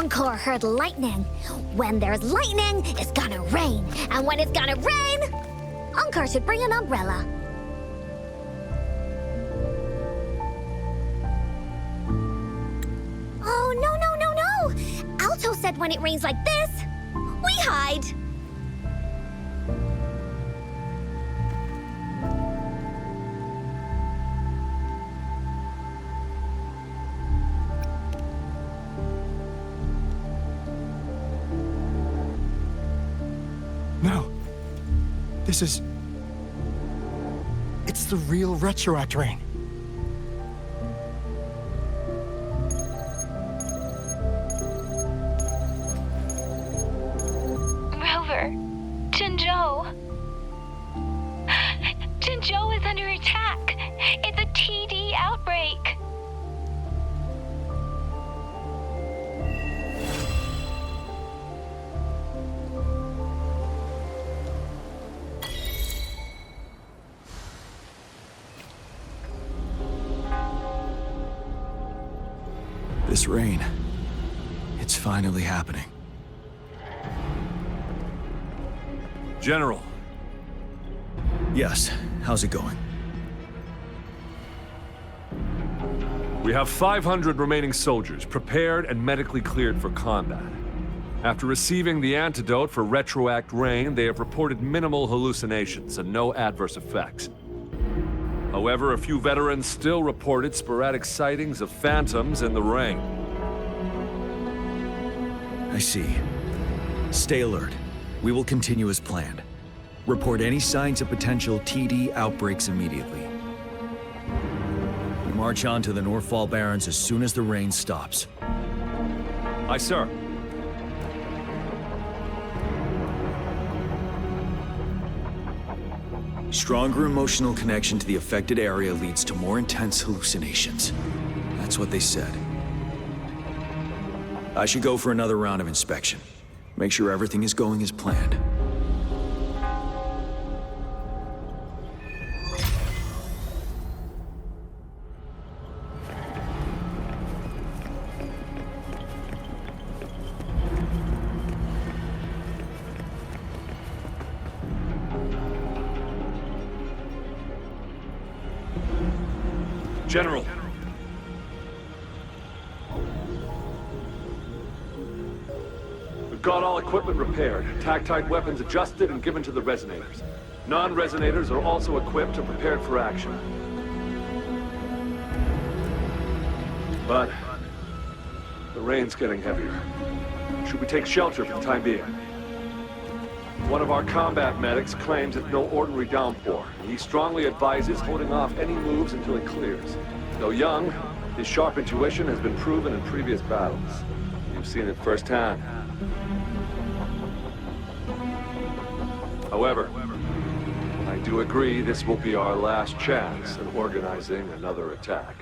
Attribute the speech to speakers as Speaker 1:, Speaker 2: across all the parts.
Speaker 1: Encore heard lightning. When there's lightning, it's gonna rain. And when it's gonna rain, Encore should bring an umbrella. Oh, no, no, no, no! Alto said when it rains like this, we hide.
Speaker 2: No. This is... It's the real Retroact rain.
Speaker 3: Rover, Jinzhou. Jinzhou is under attack. It's a TD outbreak.
Speaker 2: This rain, it's finally happening.
Speaker 4: General.
Speaker 2: Yes, how's it going?
Speaker 4: We have 500 remaining soldiers, prepared and medically cleared for combat. After receiving the antidote for Retroact rain, they have reported minimal hallucinations and no adverse effects. However, a few veterans still reported sporadic sightings of phantoms in the rain.
Speaker 2: I see. Stay alert. We will continue as planned. Report any signs of potential TD outbreaks immediately. We march on to the Northfall Barrens as soon as the rain stops.
Speaker 4: Aye, sir.
Speaker 2: Stronger emotional connection to the affected area leads to more intense hallucinations. That's what they said. I should go for another round of inspection. Make sure everything is going as planned.
Speaker 4: General. We've got all equipment repaired, tactite weapons adjusted and given to the resonators. Non-resonators are also equipped and prepared for action. But the rain's getting heavier. Should we take shelter for the time being? One of our combat medics claims it's no ordinary downpour, and he strongly advises holding off any moves until it clears. Though young, his sharp intuition has been proven in previous battles. You've seen it firsthand. However, I do agree this will be our last chance in organizing another attack.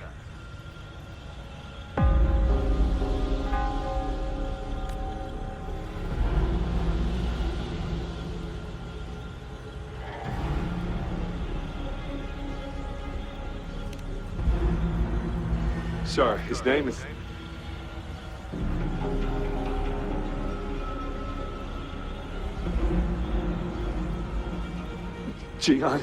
Speaker 4: Sir, his name is... Jian.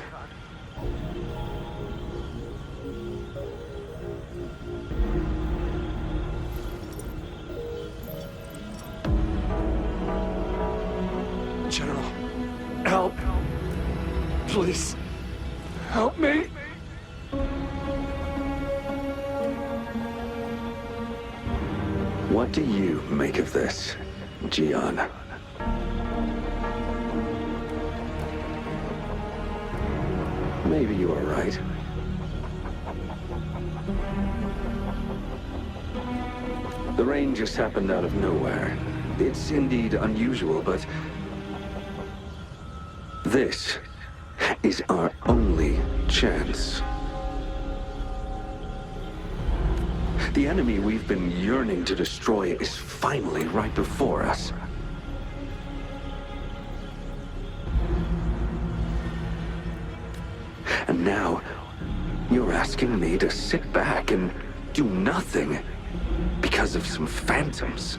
Speaker 4: General, help. Please, help me.
Speaker 5: What do you make of this, Jian? Maybe you are right. The rain just happened out of nowhere. It's indeed unusual, but this is our only chance. The enemy we've been yearning to destroy is finally right before us. And now, you're asking me to sit back and do nothing because of some phantoms.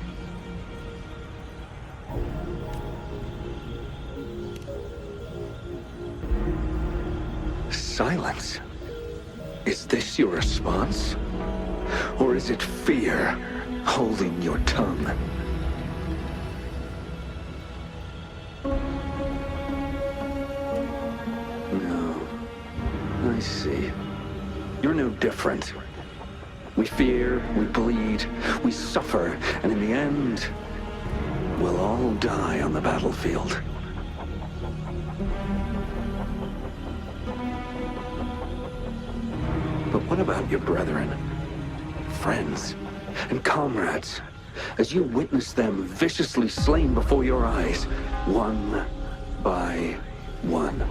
Speaker 5: silence. Is this your response? Or is it fear holding your tongue? No. I see. You're no different. We fear, we bleed, we suffer, and in the end, we'll all die on the battlefield. But what about your brethren, friends, and comrades, as you witness them viciously slain before your eyes, one by one?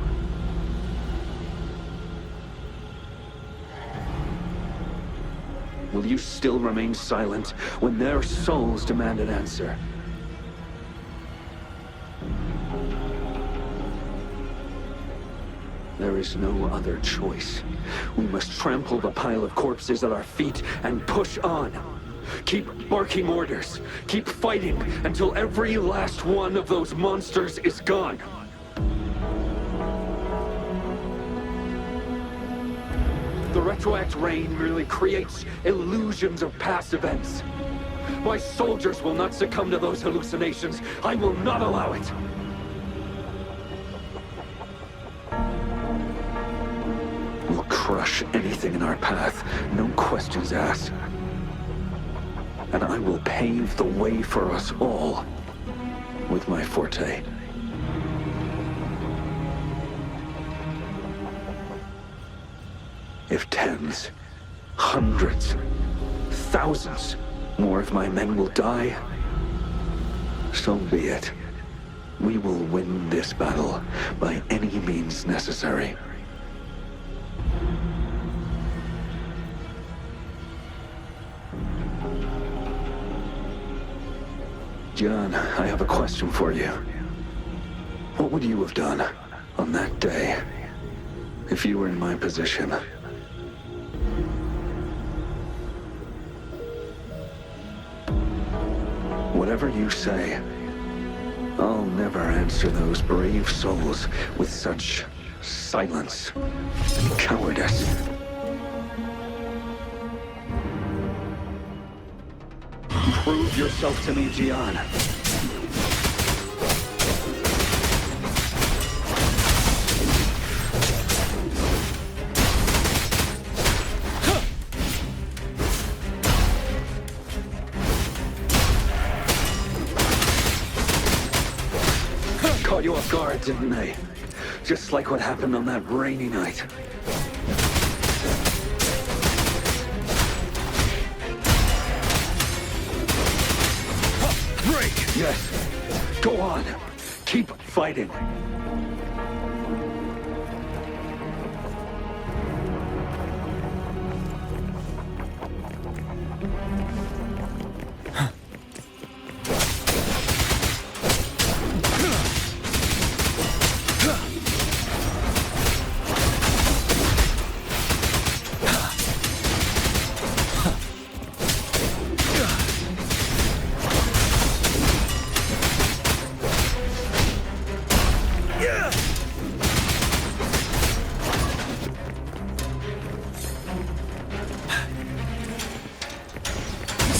Speaker 5: Will you still remain silent when their souls demand an answer? There is no other choice. We must trample the pile of corpses at our feet and push on. Keep barking orders. Keep fighting until every last one of those monsters is gone. The retroact rain merely creates illusions of past events. My soldiers will not succumb to those hallucinations. I will not allow it. We'll crush anything in our path, no questions asked. And I will pave the way for us all with my forte. If tens, hundreds, thousands more of my men will die, so be it. We will win this battle by any means necessary. John, I have a question for you. What would you have done on that day if you were in my position? Whatever you say, I'll never answer those brave souls with such silence and cowardice. Prove yourself to me, Gian. Caught you off guard, didn't they? Just like what happened on that rainy night. Break! Yes. Go on. Keep fighting.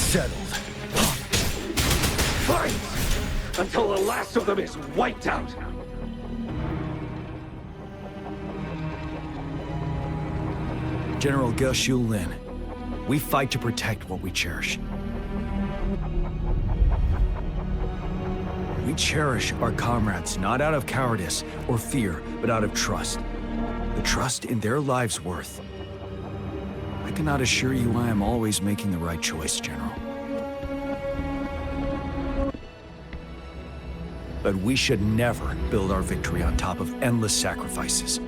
Speaker 2: Settled.
Speaker 4: Fight! Until the last of them is wiped out!
Speaker 2: General Ge Lin, we fight to protect what we cherish. We cherish our comrades not out of cowardice or fear, but out of trust. The trust in their lives' worth. I cannot assure you I am always making the right choice, General. But we should never build our victory on top of endless sacrifices.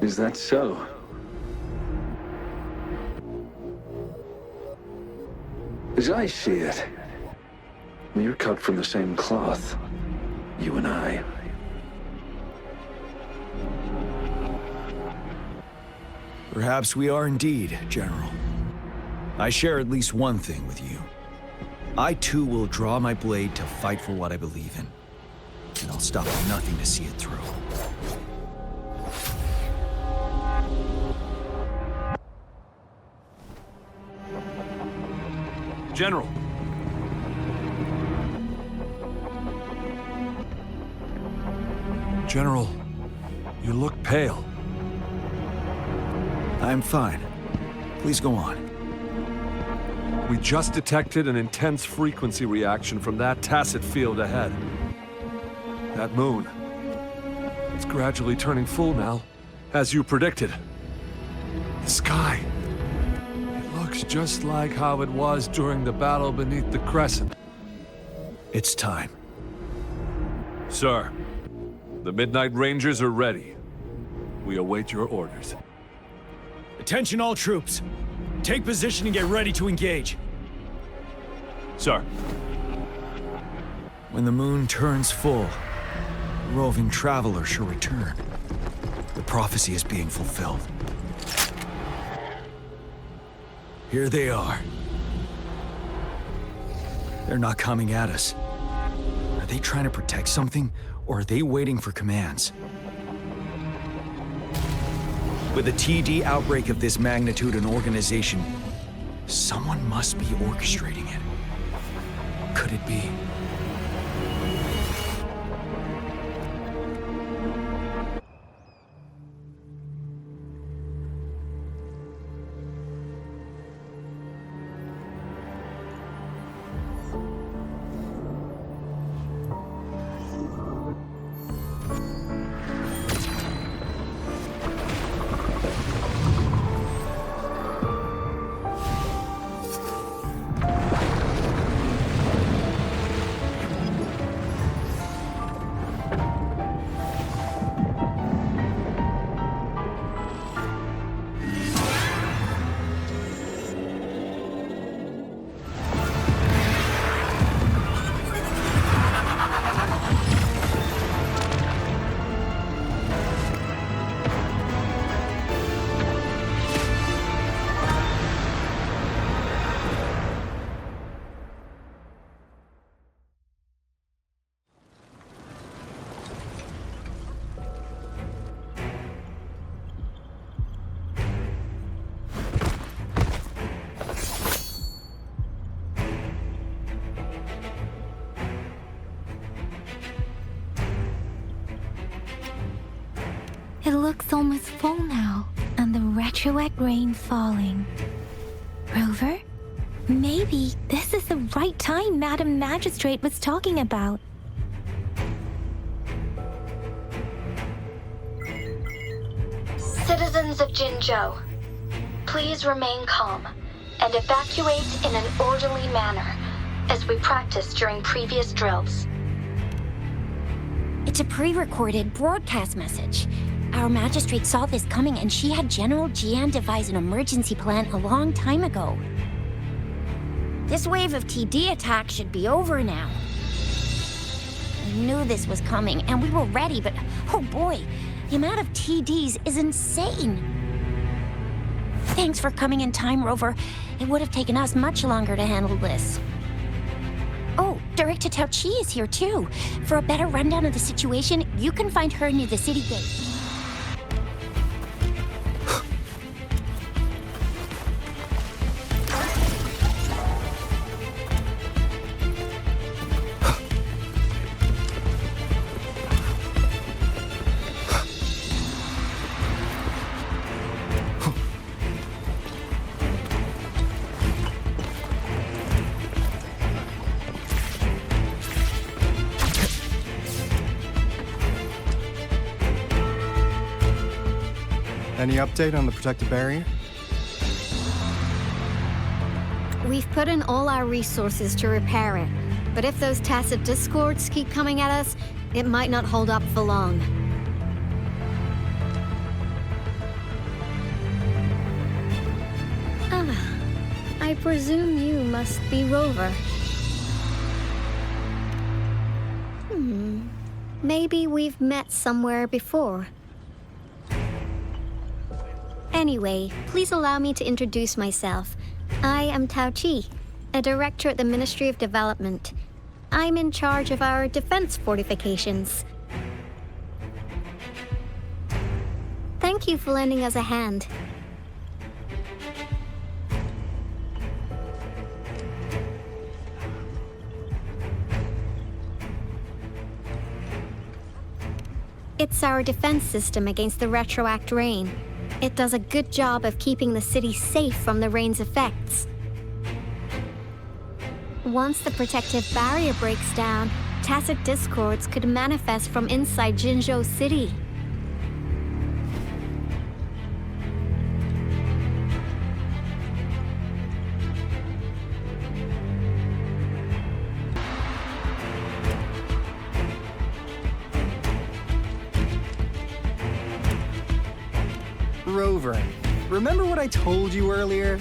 Speaker 5: Is that so? As I see it, we're cut from the same cloth, you and I.
Speaker 2: Perhaps we are indeed, General. I share at least one thing with you. I too will draw my blade to fight for what I believe in. And I'll stop at nothing to see it through.
Speaker 4: General.
Speaker 2: General, you look pale. I'm fine. Please go on.
Speaker 4: We just detected an intense frequency reaction from that tacit field ahead. That moon. It's gradually turning full now, as you predicted. The sky. It looks just like how it was during the battle beneath the crescent.
Speaker 2: It's time.
Speaker 4: Sir, the Midnight Rangers are ready. We await your orders.
Speaker 2: Attention all troops. Take position and get ready to engage.
Speaker 4: Sir.
Speaker 2: When the moon turns full, the roving traveler shall return. The prophecy is being fulfilled. Here they are. They're not coming at us. Are they trying to protect something, or are they waiting for commands? With a TD outbreak of this magnitude and organization, someone must be orchestrating it. Could it be?
Speaker 1: It looks almost full now, and the retroact rain falling. Rover? Maybe this is the right time Madam Magistrate was talking about.
Speaker 3: Citizens of Jinzhou, please remain calm and evacuate in an orderly manner, as we practiced during previous drills.
Speaker 1: It's a pre-recorded broadcast message. Our magistrate saw this coming and she had General Jian devise an emergency plan a long time ago. This wave of TD attacks should be over now. We knew this was coming and we were ready, but oh boy, the amount of TDs is insane. Thanks for coming in time, Rover. It would have taken us much longer to handle this. Oh, Director Tao Chi is here too. For a better rundown of the situation, you can find her near the city gate.
Speaker 6: Any update on the protective barrier?
Speaker 7: We've put in all our resources to repair it, but if those tacit discords keep coming at us, it might not hold up for long. I presume you must be Rover. Maybe we've met somewhere before. Anyway, please allow me to introduce myself. I am Tao Chi, a director at the Ministry of Development. I'm in charge of our defense fortifications. Thank you for lending us a hand. It's our defense system against the retroact rain. It does a good job of keeping the city safe from the rain's effects. Once the protective barrier breaks down, tacit discords could manifest from inside Jinzhou City.
Speaker 6: Rover, remember what I told you earlier?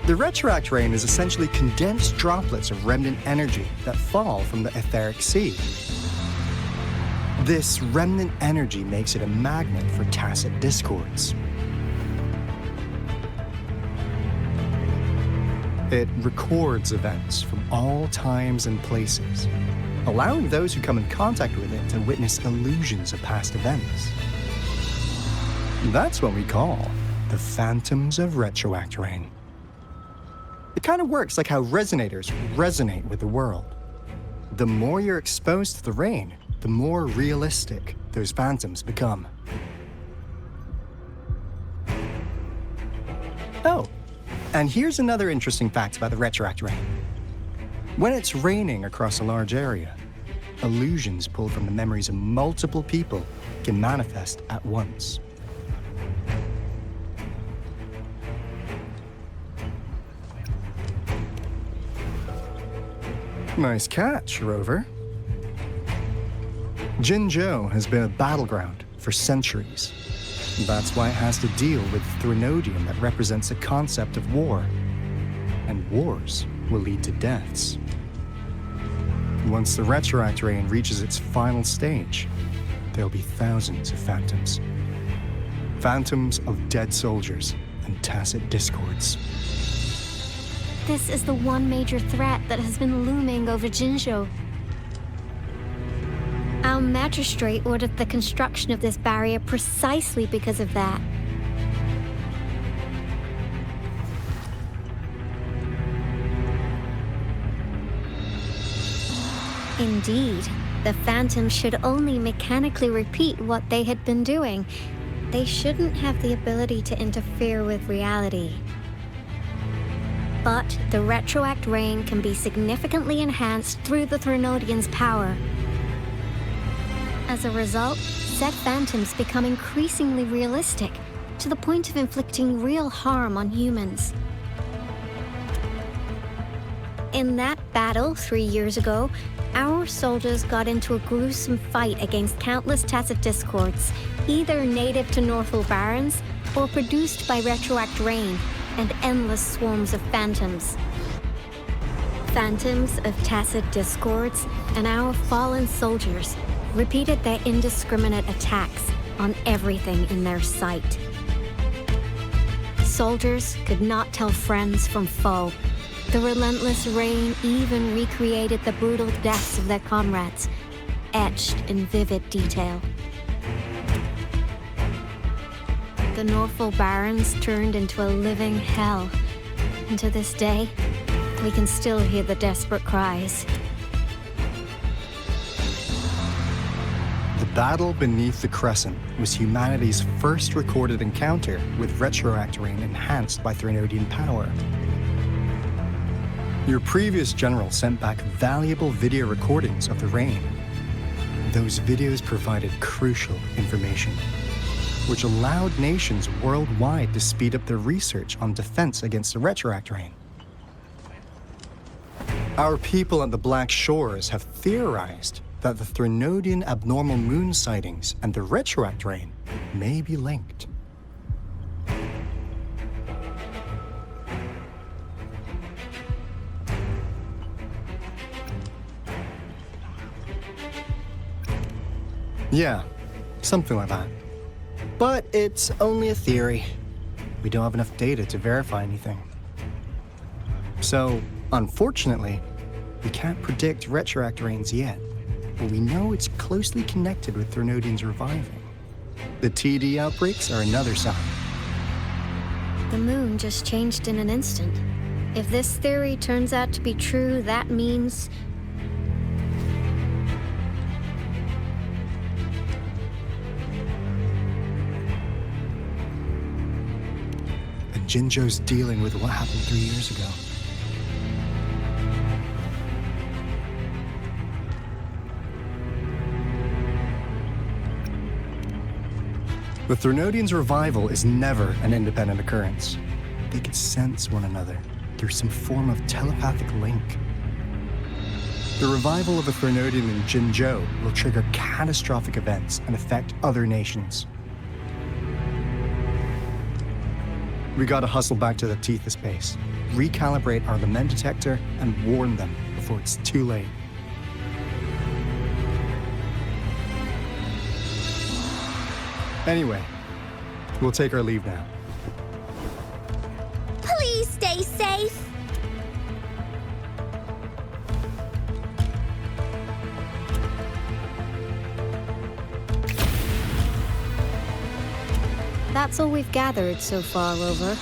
Speaker 6: The retroact rain is essentially condensed droplets of remnant energy that fall from the etheric sea. This remnant energy makes it a magnet for tacit discords. It records events from all times and places, allowing those who come in contact with it to witness illusions of past events. That's what we call the phantoms of retroact rain. It kind of works like how resonators resonate with the world. The more you're exposed to the rain, the more realistic those phantoms become. Oh, and here's another interesting fact about the retroact rain. When it's raining across a large area, illusions pulled from the memories of multiple people can manifest at once. Nice catch, Rover. Jinzhou has been a battleground for centuries. That's why it has to deal with Threnodium that represents a concept of war. And wars will lead to deaths. Once the retroact rain reaches its final stage, there'll be thousands of phantoms. Phantoms of dead soldiers and tacit discords.
Speaker 7: This is the one major threat that has been looming over Jinzhou. Our magistrate ordered the construction of this barrier precisely because of that. Indeed, the phantoms should only mechanically repeat what they had been doing. They shouldn't have the ability to interfere with reality. But the retroact rain can be significantly enhanced through the Threnodian's power. As a result, said phantoms become increasingly realistic, to the point of inflicting real harm on humans. In that battle 3 years ago, our soldiers got into a gruesome fight against countless tacit discords, either native to Northwell Barrens or produced by retroact rain and endless swarms of phantoms. Phantoms of tacit discords and our fallen soldiers repeated their indiscriminate attacks on everything in their sight. Soldiers could not tell friends from foe. The relentless rain even recreated the brutal deaths of their comrades, etched in vivid detail. The Northwell Barrens turned into a living hell, and to this day, we can still hear the desperate cries.
Speaker 6: The battle beneath the Crescent was humanity's first recorded encounter with retroact rain enhanced by Threnodian power. Your previous general sent back valuable video recordings of the rain. Those videos provided crucial information, which allowed nations worldwide to speed up their research on defense against the retroact rain. Our people at the Black Shores have theorized that the Threnodian abnormal moon sightings and the retroact rain may be linked. Yeah, something like that. But it's only a theory. We don't have enough data to verify anything. So, unfortunately, we can't predict retroact rains yet, but we know it's closely connected with Threnodians reviving. The TD outbreaks are another sign.
Speaker 7: The moon just changed in an instant. If this theory turns out to be true, that means
Speaker 6: Jinzhou's dealing with what happened 3 years ago. The Threnodians' revival is never an independent occurrence. They could sense one another through some form of telepathic link. The revival of a Threnodian in Jinzhou will trigger catastrophic events and affect other nations. We gotta hustle back to the Tethys base, recalibrate our lament detector, and warn them before it's too late. Anyway, we'll take our leave now.
Speaker 1: Please stay safe.
Speaker 7: That's all we've gathered so far, Rover.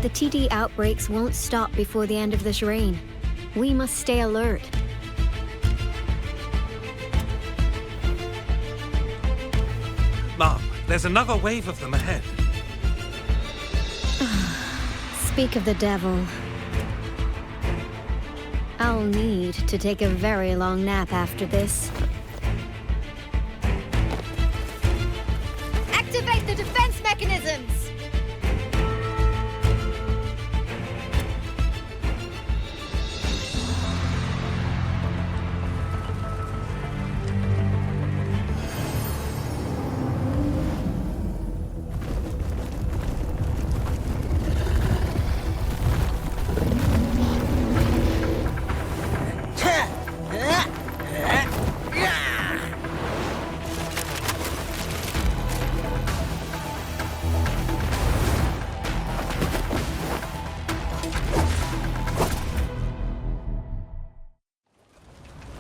Speaker 7: The TD outbreaks won't stop before the end of this reign. We must stay alert.
Speaker 8: Mom, there's another wave of them ahead.
Speaker 7: Speak of the devil. I'll need to take a very long nap after this.
Speaker 9: Activate the defense mechanisms!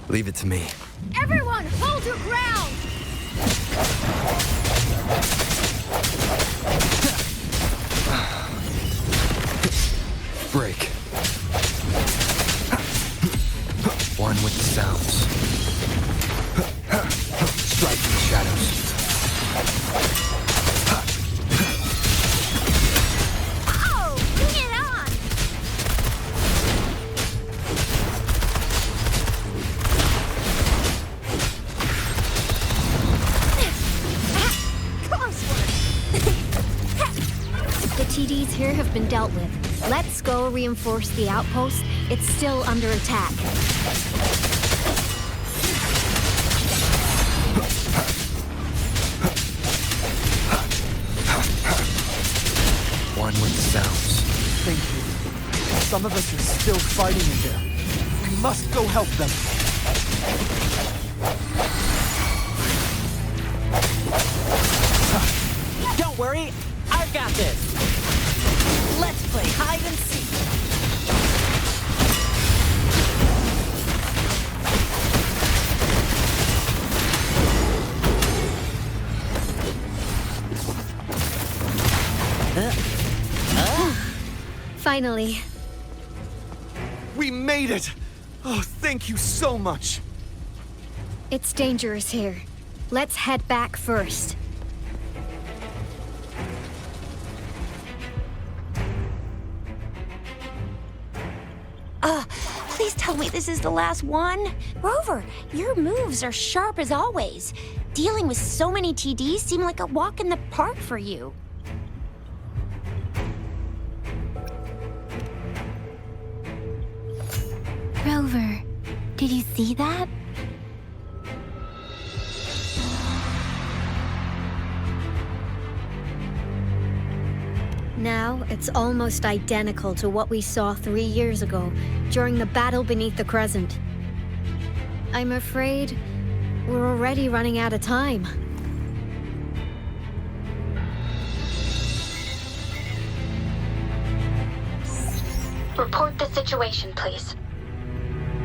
Speaker 10: Leave it to me.
Speaker 9: Everyone, hold your ground!
Speaker 10: Break. One with the sounds. Strike in the shadows.
Speaker 1: Oh, bring it on!
Speaker 7: The TDs here have been dealt with. Let's go reinforce the outpost. It's still under attack.
Speaker 10: One with the sounds.
Speaker 11: Thank you. Some of us are still fighting in there. We must go help them.
Speaker 12: Don't worry, I've got this. Let's play hide and seek.
Speaker 7: Finally.
Speaker 11: We made it! Oh, thank you so much!
Speaker 7: It's dangerous here. Let's head back first.
Speaker 1: Please tell me this is the last one. Rover, your moves are sharp as always. Dealing with so many TDs seem like a walk in the park for you.
Speaker 7: Rover, did you see that? Now, it's almost identical to what we saw 3 years ago, during the battle beneath the Crescent. I'm afraid we're already running out of time.
Speaker 3: Report the situation, please.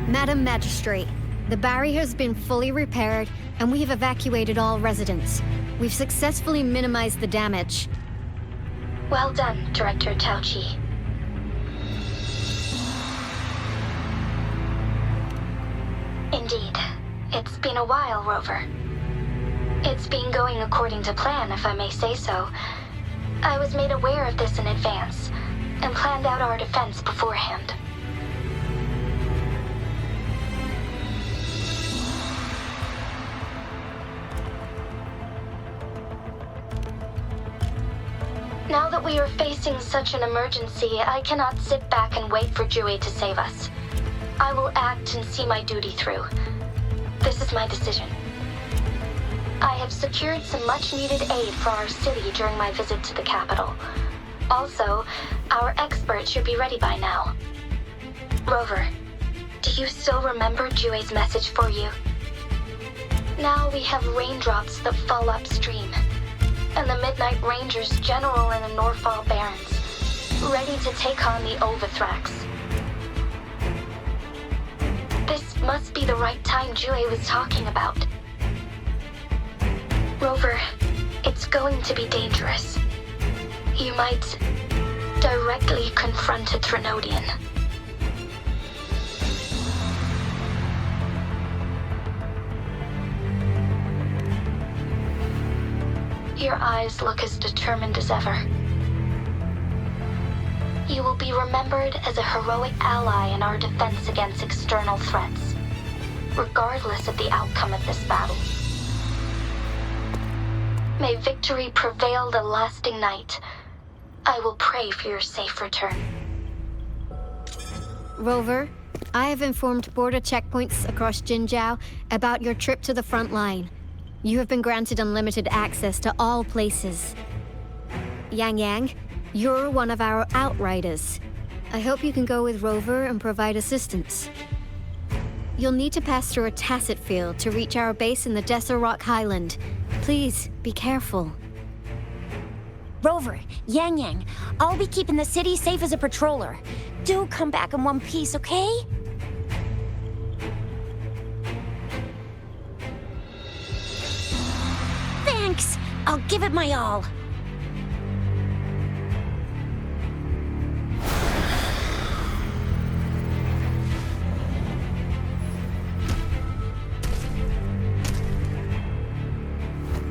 Speaker 7: Madam Magistrate, the barrier has been fully repaired, and we have evacuated all residents. We've successfully minimized the damage.
Speaker 3: Well done, Director Tauchi. Indeed. It's been a while, Rover. It's been going according to plan, if I may say so. I was made aware of this in advance, and planned out our defense beforehand. Now that we are facing such an emergency, I cannot sit back and wait for Jue to save us. I will act and see my duty through. This is my decision. I have secured some much-needed aid for our city during my visit to the capital. Also, our expert should be ready by now. Rover, do you still remember Jue's message for you? Now we have raindrops that fall upstream, and the Midnight Rangers general in the Norfall Barrens, ready to take on the Overthrax. This must be the right time Jue was talking about. Rover, it's going to be dangerous. You might directly confront a Trinodian. Your eyes look as determined as ever. You will be remembered as a heroic ally in our defense against external threats, regardless of the outcome of this battle. May victory prevail the lasting night. I will pray for your safe return.
Speaker 7: Rover, I have informed border checkpoints across Jinjiao about your trip to the front line. You have been granted unlimited access to all places. Yang Yang, you're one of our outriders. I hope you can go with Rover and provide assistance. You'll need to pass through a tacit field to reach our base in the Desert Rock Highland. Please, be careful.
Speaker 1: Rover, Yang Yang, I'll be keeping the city safe as a patroller. Do come back in one piece, okay? Thanks! I'll give it my all.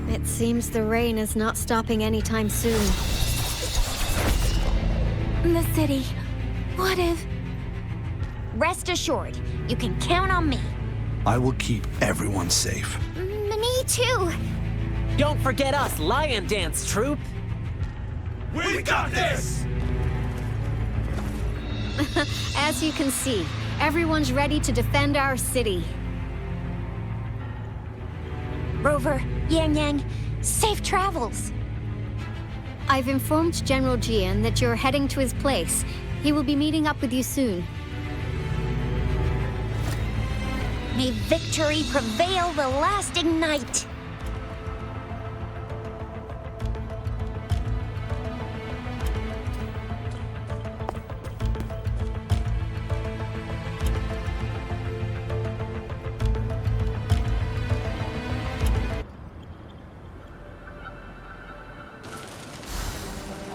Speaker 7: It seems the rain is not stopping anytime soon.
Speaker 1: The city. What if... Rest assured, you can count on me.
Speaker 10: I will keep everyone safe.
Speaker 1: Me too.
Speaker 12: Don't forget us, Lion Dance Troop!
Speaker 8: We got this!
Speaker 7: As you can see, everyone's ready to defend our city.
Speaker 1: Rover, Yang Yang, safe travels.
Speaker 7: I've informed General Jian that you're heading to his place. He will be meeting up with you soon.
Speaker 1: May victory prevail the lasting night.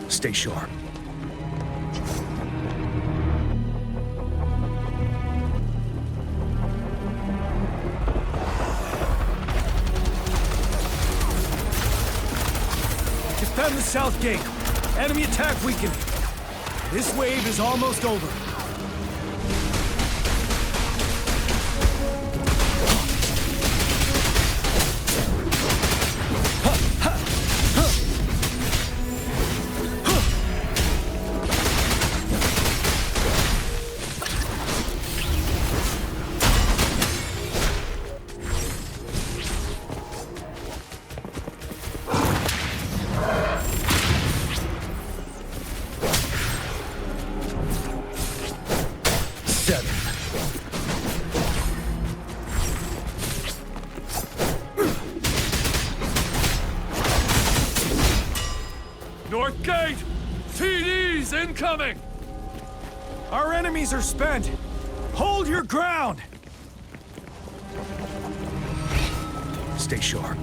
Speaker 2: Stay sharp. Defend the south gate. Enemy attack weakening. This wave is almost over.
Speaker 4: North Gate! TD's incoming!
Speaker 2: Our enemies are spent. Hold your ground. Stay sharp.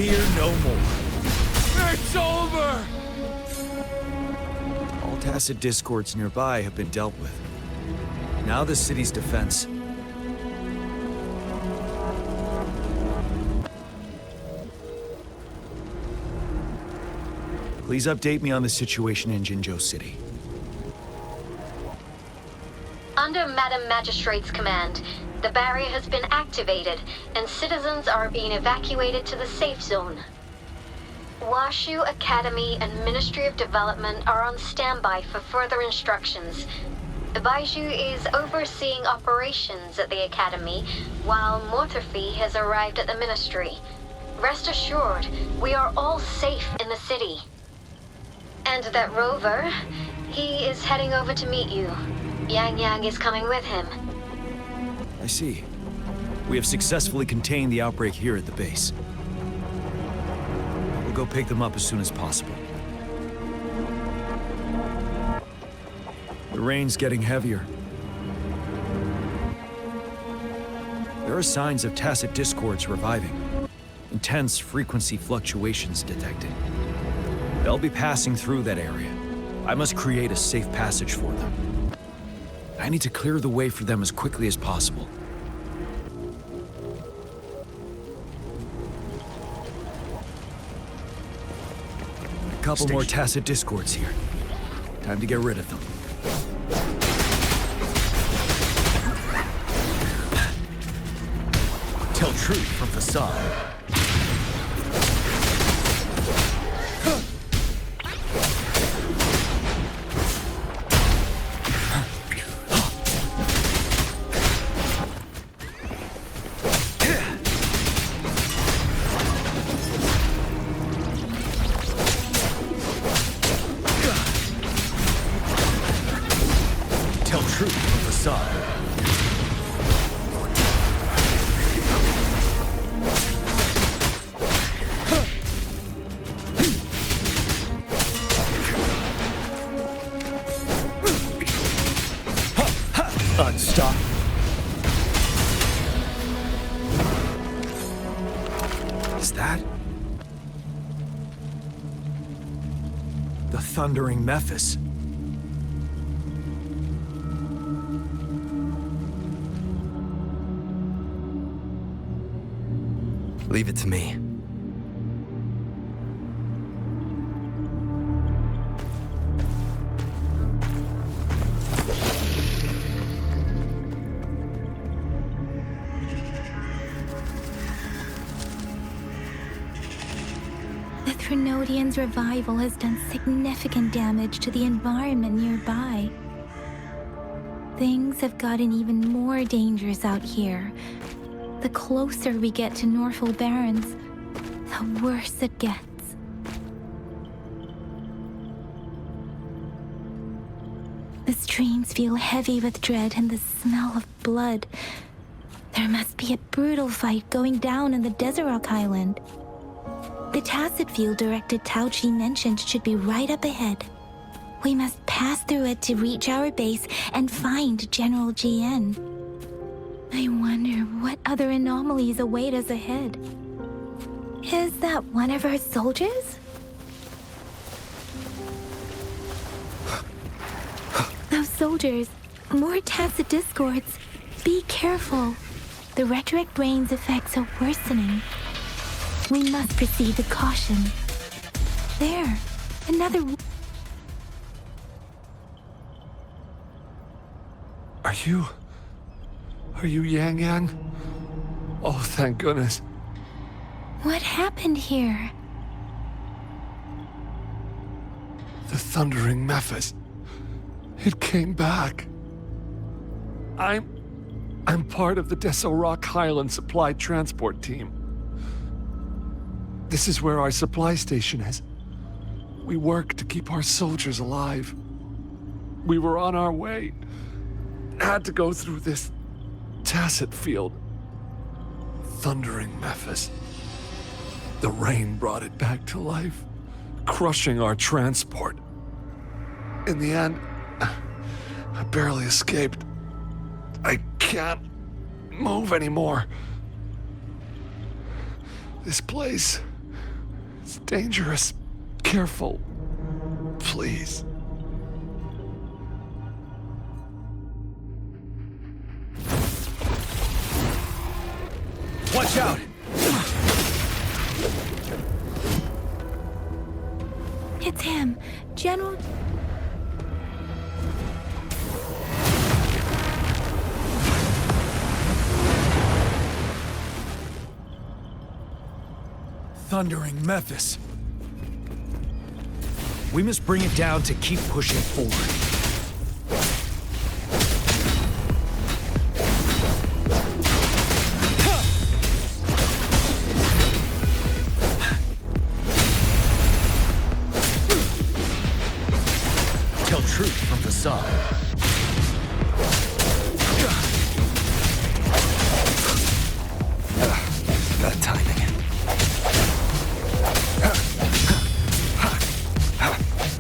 Speaker 2: Fear no more.
Speaker 4: It's over!
Speaker 2: All tacit discords nearby have been dealt with. Now the city's defense. Please update me on the situation in Jinzhou City.
Speaker 3: Under Madam Magistrate's command, the barrier has been activated, and citizens are being evacuated to the safe zone. Washu Academy and Ministry of Development are on standby for further instructions. Baiju is overseeing operations at the Academy, while Mortherfee has arrived at the Ministry. Rest assured, we are all safe in the city. And that Rover, he is heading over to meet you. Yang Yang is coming with him.
Speaker 2: I see. We have successfully contained the outbreak here at the base. We'll go pick them up as soon as possible. The rain's getting heavier. There are signs of tacit discords reviving. Intense frequency fluctuations detected. They'll be passing through that area. I must create a safe passage for them. I need to clear the way for them as quickly as possible. A couple more tacit discords here. Time to get rid of them. Tell truth from facade. Unstop. Is that the thundering Mephis?
Speaker 11: Leave it to me.
Speaker 13: The Threnodian's revival has done significant damage to the environment nearby. Things have gotten even more dangerous out here. The closer we get to Northel Barrens, the worse it gets. The streams feel heavy with dread and the smell of blood. There must be a brutal fight going down in the Desert Island. The tacit field directed Tauchi mentioned should be right up ahead. We must pass through it to reach our base and find General GN. I wonder what other anomalies await us ahead. Is that one of our soldiers? Those soldiers, more tacit discords. Be careful. The rhetoric rain's effects are worsening. We must proceed with caution. There, another...
Speaker 4: Are you Yang Yang? Oh, thank goodness.
Speaker 13: What happened here?
Speaker 4: The thundering Mephis. It came back. I'm part of the Deso Rock Highland Supply Transport Team. This is where our supply station is. We work to keep our soldiers alive. We were on our way. Had to go through this tacit field. Thundering Mephis. The rain brought it back to life, crushing our transport. In the end, I barely escaped. I can't move anymore. This place It's dangerous. Careful. Please.
Speaker 2: Watch out!
Speaker 13: It's him, General.
Speaker 2: Thundering Mephis. We must bring it down to keep pushing forward. Tell truth from facade.
Speaker 10: Bad timing.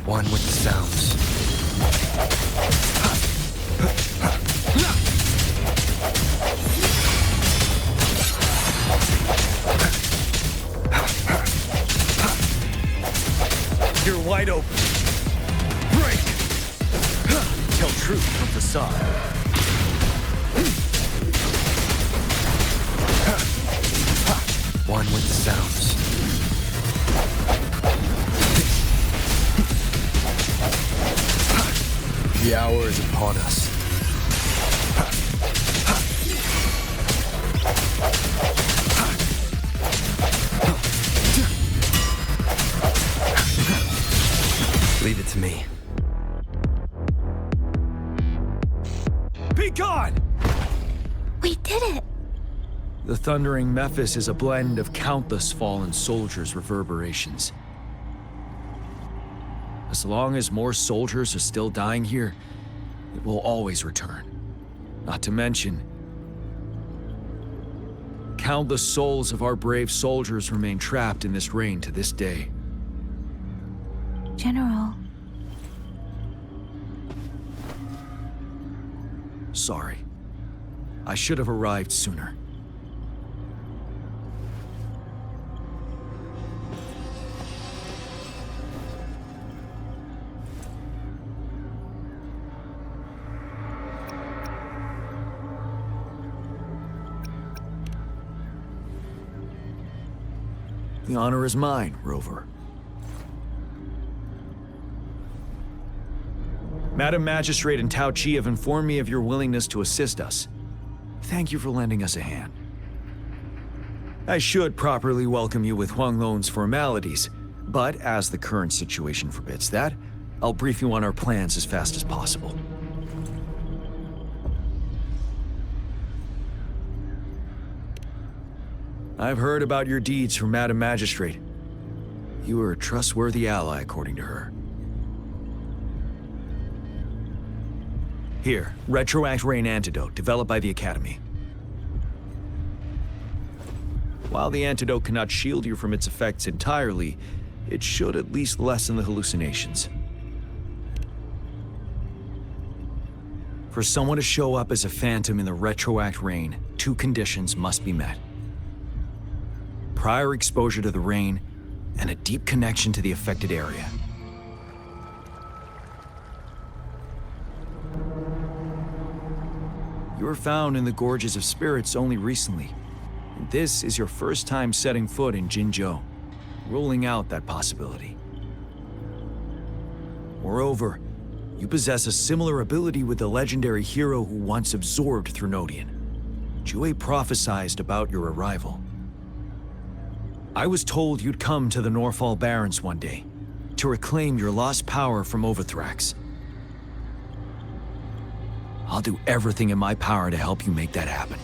Speaker 10: One with the sounds.
Speaker 2: You're wide open. Break! Tell truth from facade.
Speaker 10: One with the sounds. The hour is upon us. Leave it to me.
Speaker 2: Be gone!
Speaker 13: We did it!
Speaker 2: The Thundering Mephis is a blend of countless fallen soldiers' reverberations. As long as more soldiers are still dying here, it will always return. Not to mention, countless souls of our brave soldiers remain trapped in this rain to this day.
Speaker 13: General.
Speaker 2: Sorry. I should have arrived sooner. The honor is mine, Rover. Madam Magistrate and Tao Chi have informed me of your willingness to assist us. Thank you for lending us a hand. I should properly welcome you with Huang Lon's formalities, but as the current situation forbids that, I'll brief you on our plans as fast as possible. I've heard about your deeds from Madam Magistrate. You are a trustworthy ally, according to her. Here, Retroact Rain Antidote, developed by the Academy. While the antidote cannot shield you from its effects entirely, it should at least lessen the hallucinations. For someone to show up as a phantom in the Retroact Rain, 2 conditions must be met. Prior exposure to the rain, and a deep connection to the affected area. You were found in the Gorges of Spirits only recently, and this is your first time setting foot in Jinzhou, ruling out that possibility. Moreover, you possess a similar ability with the legendary hero who once absorbed Threnodian. Jue prophesied about your arrival. I was told you'd come to the Norfall Barrens one day, to reclaim your lost power from Overthrax. I'll do everything in my power to help you make that happen.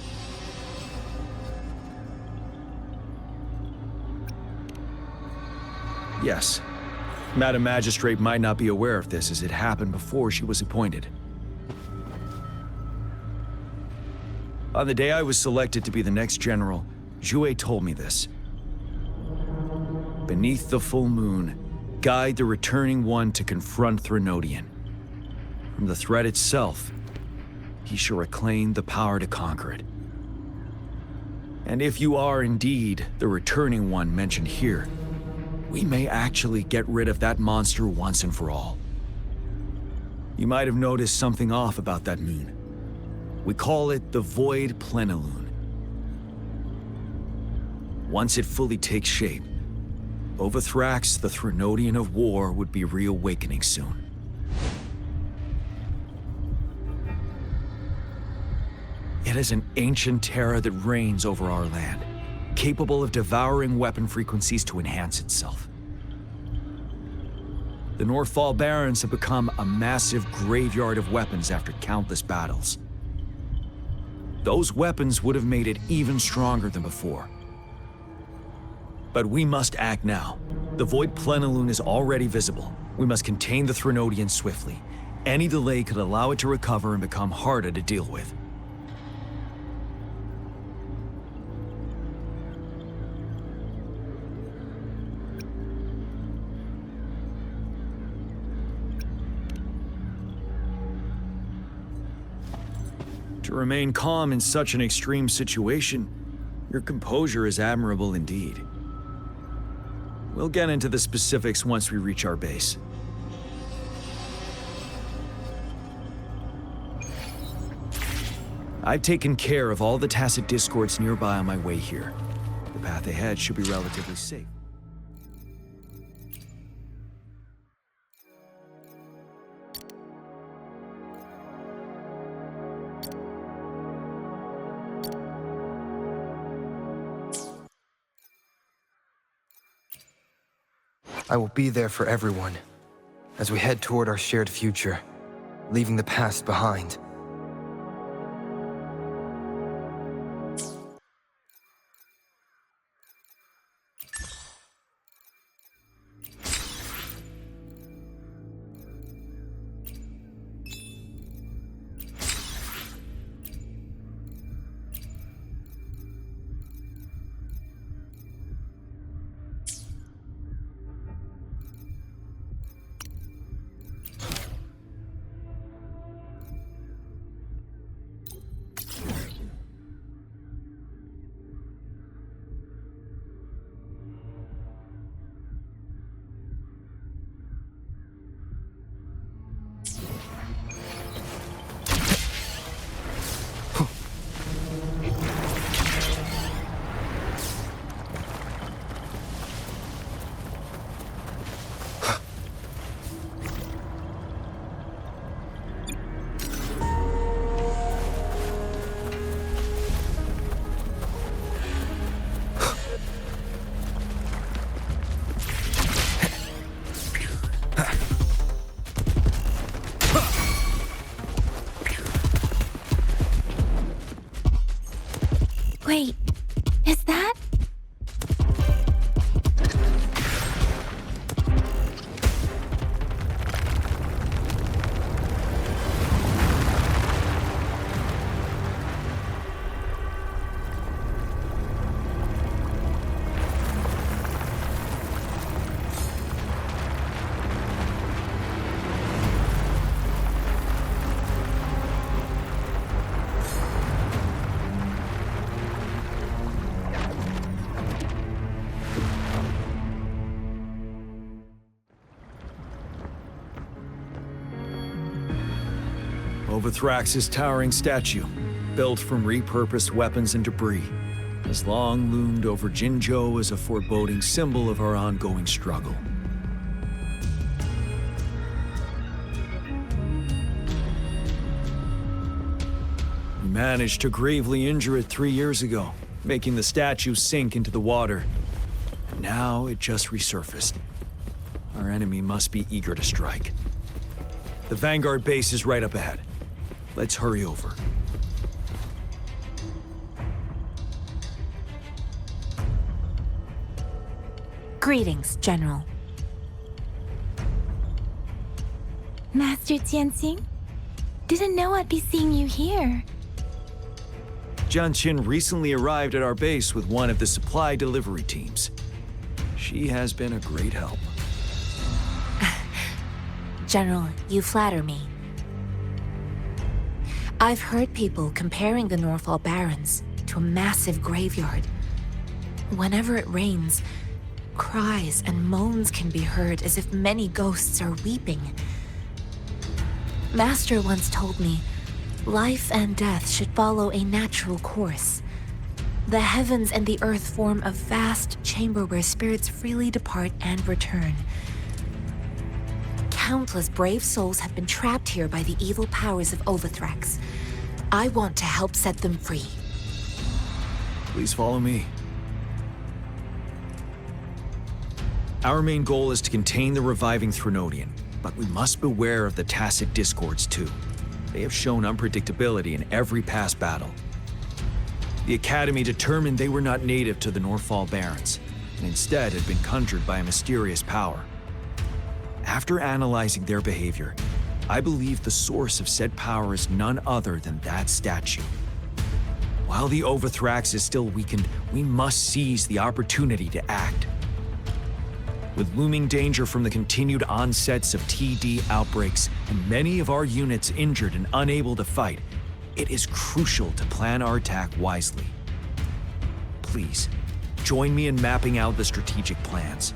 Speaker 2: Yes, Madam Magistrate might not be aware of this as it happened before she was appointed. On the day I was selected to be the next general, Jue told me this. Beneath the full moon, guide the returning one to confront Threnodian. From the threat itself, he shall reclaim the power to conquer it. And if you are indeed the returning one mentioned here, we may actually get rid of that monster once and for all. You might have noticed something off about that moon. We call it the Void Plenilune. Once it fully takes shape, Overthrax, the Threnodian of War, would be reawakening soon. It is an ancient terror that reigns over our land, capable of devouring weapon frequencies to enhance itself. The Northfall Barrens have become a massive graveyard of weapons after countless battles. Those weapons would have made it even stronger than before. But we must act now. The Void Plenilune is already visible. We must contain the Threnodian swiftly. Any delay could allow it to recover and become harder to deal with. To remain calm in such an extreme situation, your composure is admirable indeed. We'll get into the specifics once we reach our base. I've taken care of all the tacit discords nearby on my way here. The path ahead should be relatively safe.
Speaker 10: I will be there for everyone as we head toward our shared future, leaving the past behind.
Speaker 13: Wait, is that?
Speaker 2: Overthrax's towering statue, built from repurposed weapons and debris, has long loomed over Jinzhou as a foreboding symbol of our ongoing struggle. We managed to gravely injure it 3 years ago, making the statue sink into the water. And now it just resurfaced. Our enemy must be eager to strike. The Vanguard base is right up ahead. Let's hurry over.
Speaker 14: Greetings, General.
Speaker 13: Master Tianxing? Didn't know I'd be seeing you here.
Speaker 2: Jian Qin recently arrived at our base with one of the supply delivery teams. She has been a great help.
Speaker 14: General, you flatter me. I've heard people comparing the Northfall Barrens to a massive graveyard. Whenever it rains, cries and moans can be heard as if many ghosts are weeping. Master once told me, life and death should follow a natural course. The heavens and the earth form a vast chamber where spirits freely depart and return. Countless brave souls have been trapped here by the evil powers of Overthrax. I want to help set them free.
Speaker 2: Please follow me. Our main goal is to contain the reviving Threnodian, but we must beware of the tacit discords too. They have shown unpredictability in every past battle. The Academy determined they were not native to the Northfall Barrens, and instead had been conjured by a mysterious power. After analyzing their behavior, I believe the source of said power is none other than that statue. While the Overthrax is still weakened, we must seize the opportunity to act. With looming danger from the continued onsets of TD outbreaks and many of our units injured and unable to fight, it is crucial to plan our attack wisely. Please, join me in mapping out the strategic plans.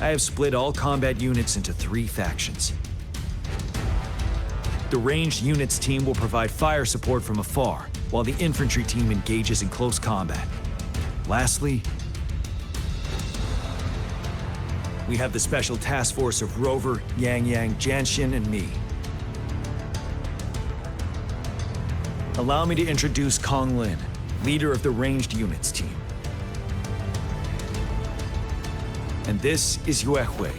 Speaker 2: I have split all combat units into 3 factions. The ranged units team will provide fire support from afar, while the infantry team engages in close combat. Lastly, we have the special task force of Rover, Yang Yang, Janshin, and me. Allow me to introduce Kong Lin, leader of the ranged units team. And this is Yue Hui.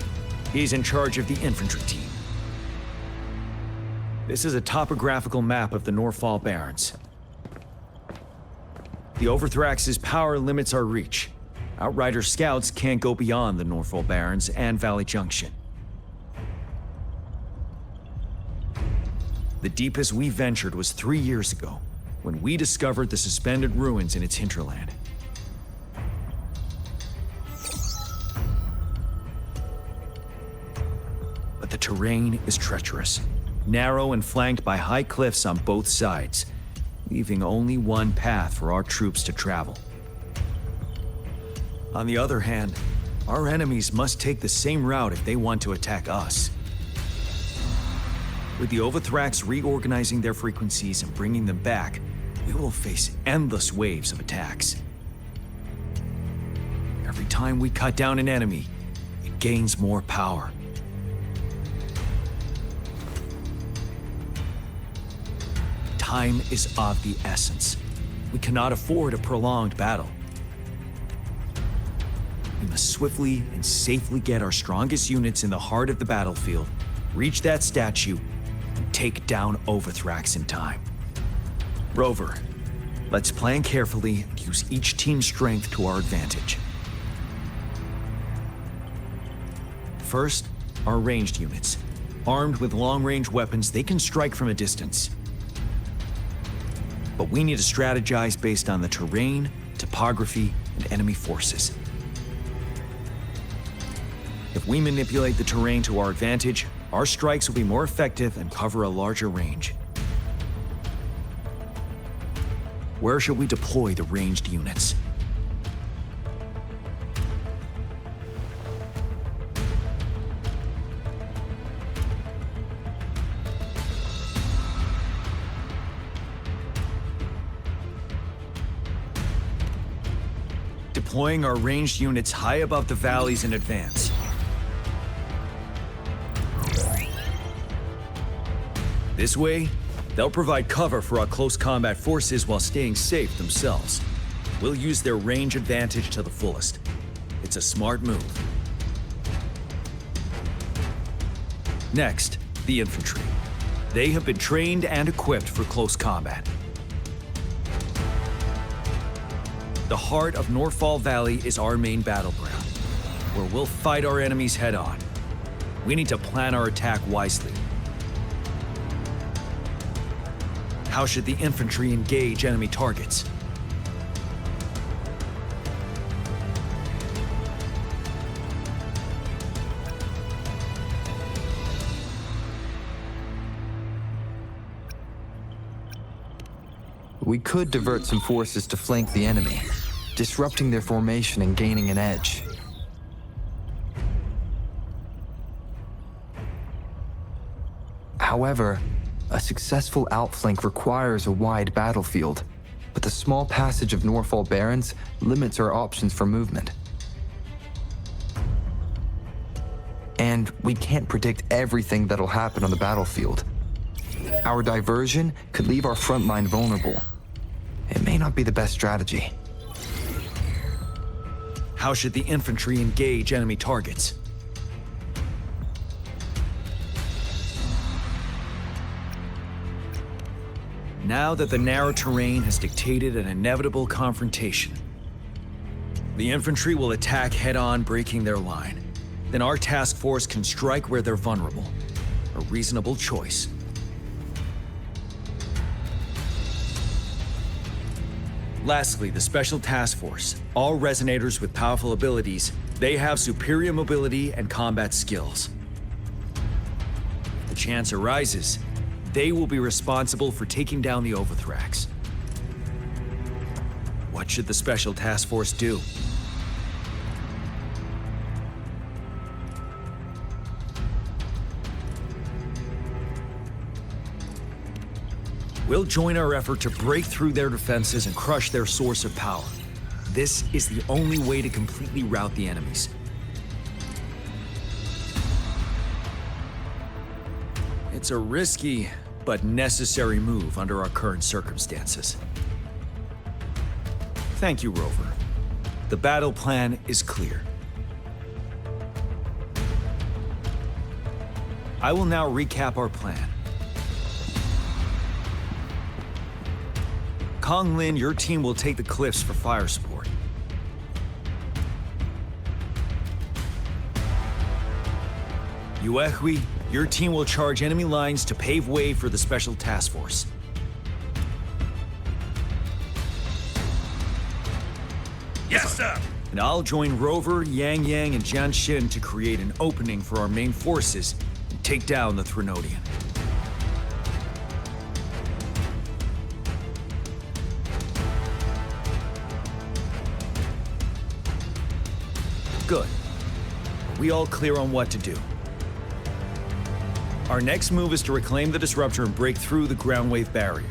Speaker 2: He's in charge of the infantry team. This is a topographical map of the Northfall Barrens. The Overthrax's power limits our reach. Outrider scouts can't go beyond the Northfall Barrens and Valley Junction. The deepest we ventured was 3 years ago, when we discovered the suspended ruins in its hinterland. But the terrain is treacherous, narrow and flanked by high cliffs on both sides, leaving only one path for our troops to travel. On the other hand, our enemies must take the same route if they want to attack us. With the Overthrax reorganizing their frequencies and bringing them back, we will face endless waves of attacks. Every time we cut down an enemy, it gains more power. Time is of the essence. We cannot afford a prolonged battle. We must swiftly and safely get our strongest units in the heart of the battlefield, reach that statue, and take down Overthrax in time. Rover, let's plan carefully and use each team's strength to our advantage. First, our ranged units. Armed with long-range weapons, they can strike from a distance. But we need to strategize based on the terrain, topography, and enemy forces. If we manipulate the terrain to our advantage, our strikes will be more effective and cover a larger range. Where shall we deploy the ranged units? Deploying our ranged units high above the valleys in advance. This way, they'll provide cover for our close combat forces while staying safe themselves. We'll use their range advantage to the fullest. It's a smart move. Next, the infantry. They have been trained and equipped for close combat. The heart of Northfall Valley is our main battleground, where we'll fight our enemies head-on. We need to plan our attack wisely. How should the infantry engage enemy targets?
Speaker 10: We could divert some forces to flank the enemy, disrupting their formation and gaining an edge. However, a successful outflank requires a wide battlefield, but the small passage of Norfall Barrens limits our options for movement. And we can't predict everything that'll happen on the battlefield. Our diversion could leave our front line vulnerable. It may not be the best strategy.
Speaker 2: How should the infantry engage enemy targets? Now that the narrow terrain has dictated an inevitable confrontation, the infantry will attack head-on, breaking their line. Then our task force can strike where they're vulnerable. A reasonable choice. Lastly, the Special Task Force. All resonators with powerful abilities, they have superior mobility and combat skills. If the chance arises, they will be responsible for taking down the Overthrax. What should the Special Task Force do? We'll join our effort to break through their defenses and crush their source of power. This is the only way to completely rout the enemies. It's a risky but necessary move under our current circumstances. Thank you, Rover. The battle plan is clear. I will now recap our plan. Kong Lin, your team will take the cliffs for fire support. Yuehui, your team will charge enemy lines to pave way for the Special Task Force.
Speaker 8: Yes, sir!
Speaker 2: And I'll join Rover, Yang Yang, and Jian Xin to create an opening for our main forces and take down the Threnodian. Good. Are we all clear on what to do? Our next move is to reclaim the Disruptor and break through the ground wave barrier.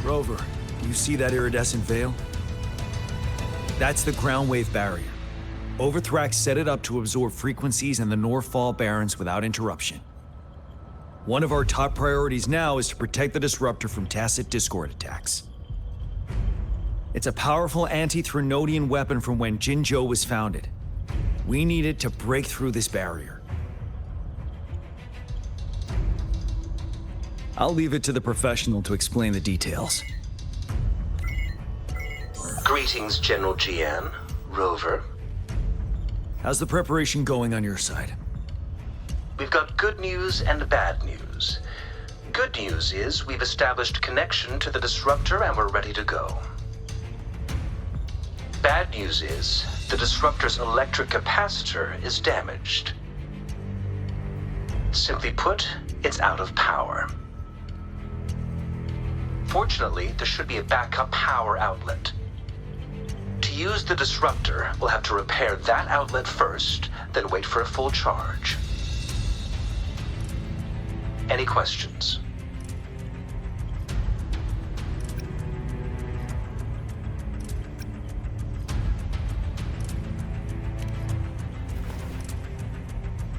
Speaker 2: Rover, you see that iridescent veil? That's the ground wave barrier. Overthrax set it up to absorb frequencies in the Norfall Barrens without interruption. One of our top priorities now is to protect the Disruptor from tacit Discord attacks. It's a powerful anti-Threnodian weapon from when Jinzhou was founded. We need it to break through this barrier. I'll leave it to the professional to explain the details.
Speaker 15: Greetings, General Jian, Rover.
Speaker 2: How's the preparation going on your side?
Speaker 15: We've got good news and bad news. Good news is we've established connection to the Disruptor and we're ready to go. Bad news is the Disruptor's electric capacitor is damaged. Simply put, it's out of power. Fortunately, there should be a backup power outlet. To use the Disruptor, we'll have to repair that outlet first, then wait for a full charge. Any questions?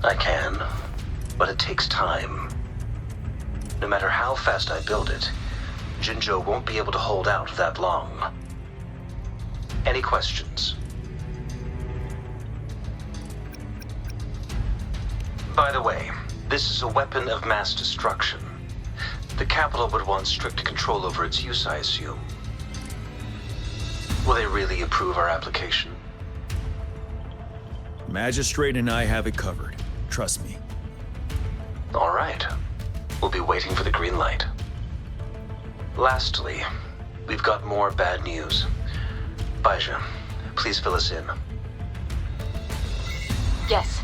Speaker 15: I can, but it takes time. No matter how fast I build it, Jinzhou won't be able to hold out that long. Any questions? By the way, this is a weapon of mass destruction. The capital would want strict control over its use, I assume. Will they really approve our application?
Speaker 2: Magistrate and I have it covered. Trust me.
Speaker 15: All right. We'll be waiting for the green light. Lastly, we've got more bad news. Please fill us in.
Speaker 3: Yes.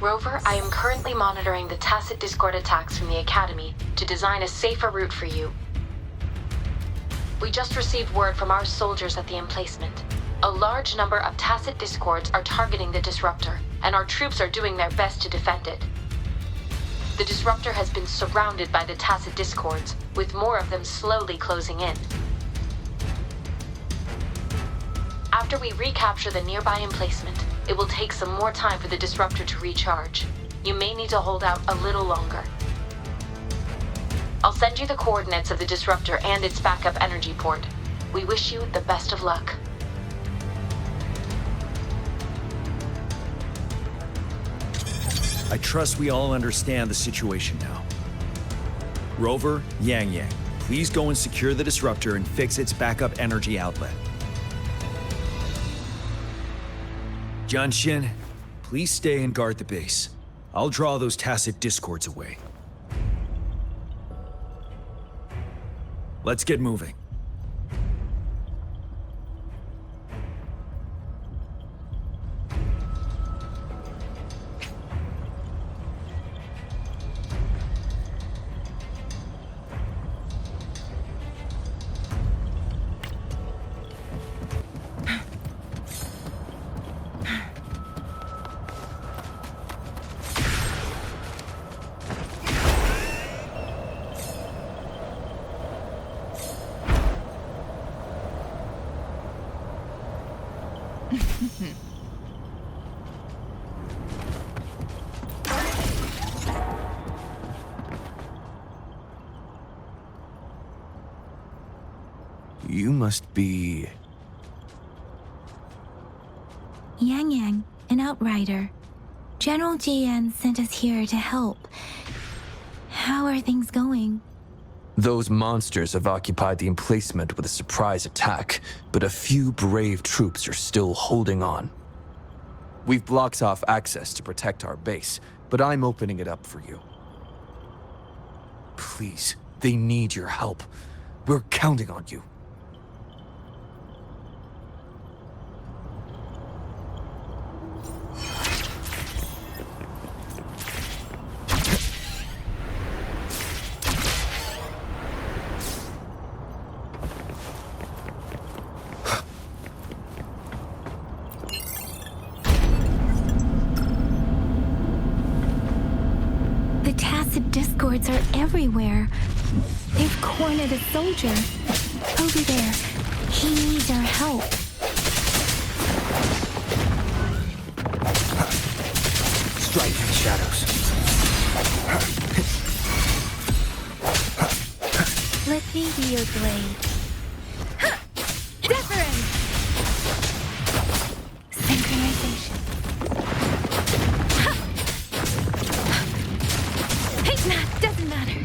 Speaker 14: Rover, I am currently monitoring the tacit discord attacks from the Academy to design a safer route for you. We just received word from our soldiers at the emplacement. A large number of tacit discords are targeting the disruptor, and our troops are doing their best to defend it. The disruptor has been surrounded by the tacit discords, with more of them slowly closing in. After we recapture the nearby emplacement, it will take some more time for the disruptor to recharge. You may need to hold out a little longer. I'll send you the coordinates of the disruptor and its backup energy port. We wish you the best of luck.
Speaker 2: I trust we all understand the situation now. Rover, Yang, please go and secure the disruptor and fix its backup energy outlet. Jianshin, please stay and guard the base. I'll draw those tacit discords away. Let's get moving. You must be...
Speaker 13: Yang, an outrider. General GN sent us here to help. How are things going?
Speaker 10: Those monsters have occupied the emplacement with a surprise attack, but a few brave troops are still holding on. We've blocked off access to protect our base, but I'm opening it up for you. Please, they need your help. We're counting on you.
Speaker 13: Discords are everywhere. They've cornered a soldier. Over there. He needs our help.
Speaker 11: Strike in the shadows.
Speaker 13: Let me be your blade.
Speaker 9: Different!
Speaker 13: Synchronization.
Speaker 9: Doesn't matter.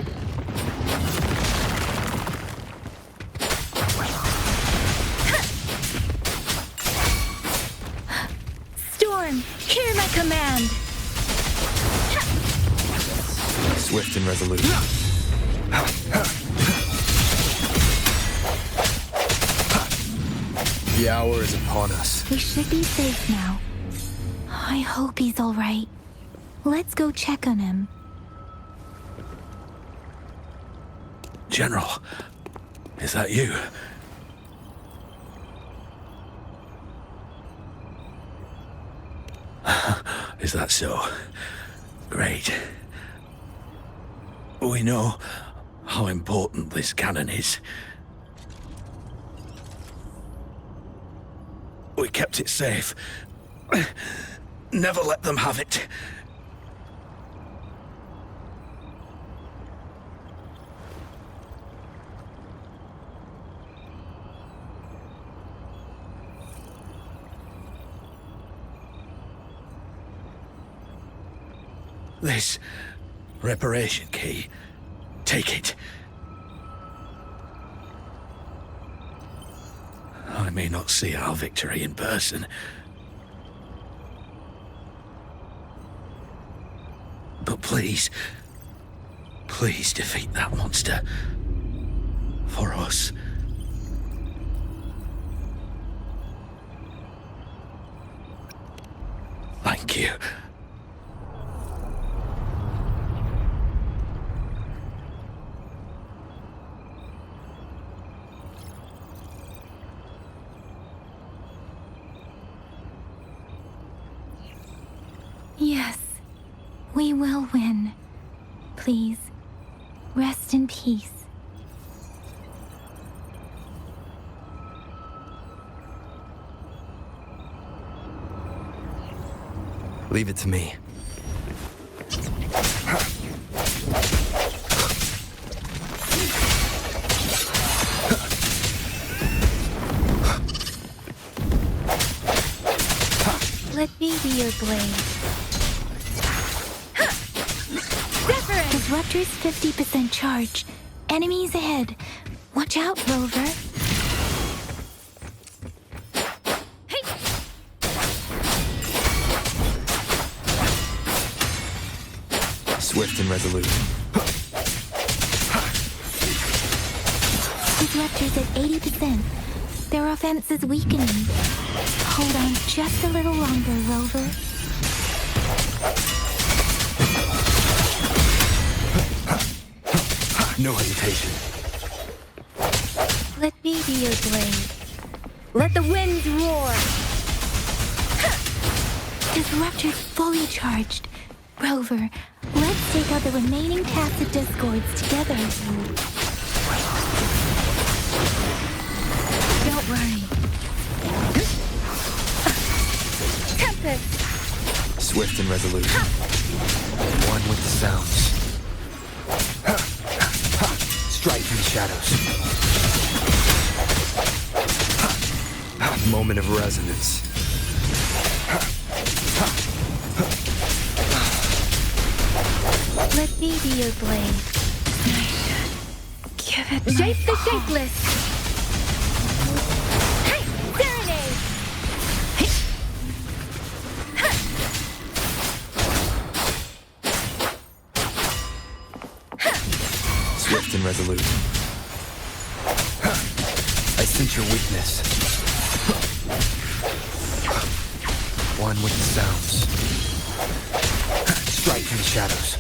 Speaker 13: Storm, hear my command.
Speaker 10: Swift and resolute. The hour is upon us.
Speaker 13: We should be safe now. I hope he's all right. Let's go check on him.
Speaker 2: General, is that you? Is that so? Great. We know how important this cannon is. We kept it safe. Never let them have it. This reparation key. Take it. I may not see our victory in person, but please defeat that monster. For us. Thank you.
Speaker 13: Yes, we will win. Please, rest in peace.
Speaker 10: Leave it to me.
Speaker 13: Let me be your blade. Disruptor's 50% charge. Enemies ahead. Watch out, Rover.
Speaker 10: Swift and resolute.
Speaker 13: Disruptor's at 80%. Their offense is weakening. Hold on just a little longer, Rover.
Speaker 10: No hesitation.
Speaker 13: Let me be your blade. Let the winds roar! Disruptor's fully charged. Rover, let's take out the remaining tacit discords together. Don't worry. Tempest!
Speaker 10: Swift and resolute. One with the sounds. Strike in the shadows. Moment of resonance.
Speaker 13: Let me be your blade. Give it shape the shapeless. Hey, serenade.
Speaker 10: Swift and resolute. I sense your weakness. One with the sounds. Strike in the shadows.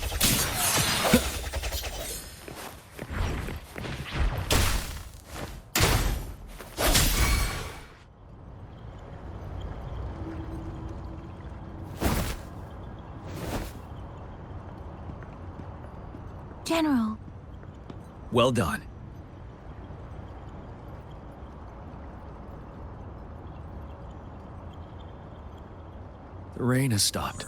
Speaker 13: General.
Speaker 2: Well done. The rain has stopped.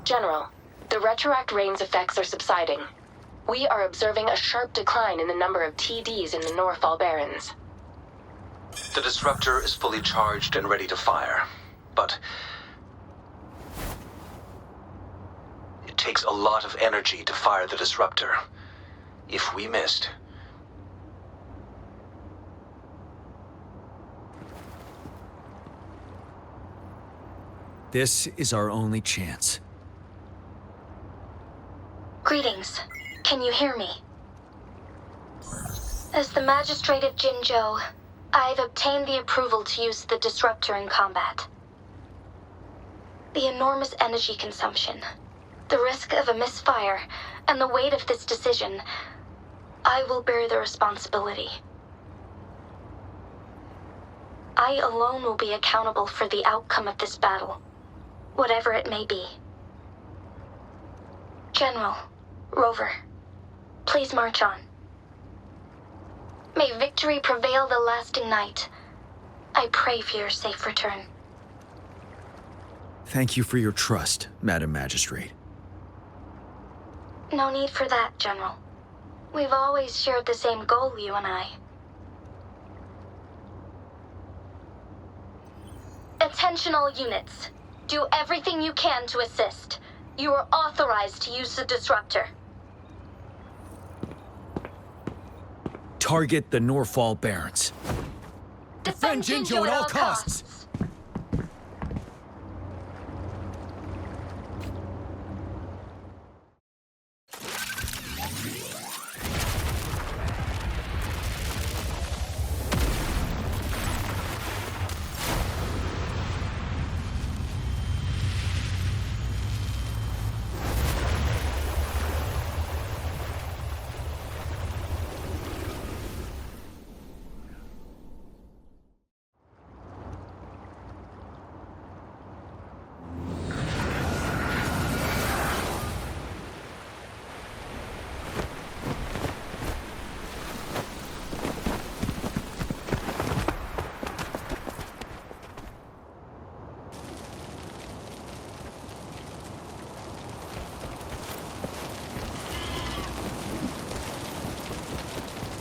Speaker 14: General, the retroact rain's effects are subsiding. We are observing a sharp decline in the number of TDs in the Norfall Barrens.
Speaker 15: The disruptor is fully charged and ready to fire, but it takes a lot of energy to fire the disruptor. If we missed,
Speaker 2: This is our only chance.
Speaker 3: Greetings. Can you hear me? As the Magistrate of Jinzhou, I've obtained the approval to use the disruptor in combat. The enormous energy consumption, the risk of a misfire, and the weight of this decision, I will bear the responsibility. I alone will be accountable for the outcome of this battle, whatever it may be. General, Rover, please march on. May victory prevail the lasting night. I pray for your safe return.
Speaker 2: Thank you for your trust, Madam Magistrate.
Speaker 3: No need for that, General. We've always shared the same goal, you and I. Attention all units. Do everything you can to assist. You are authorized to use the disruptor.
Speaker 2: Target the Norfall Barrens.
Speaker 3: Defend Jinzhou at all costs.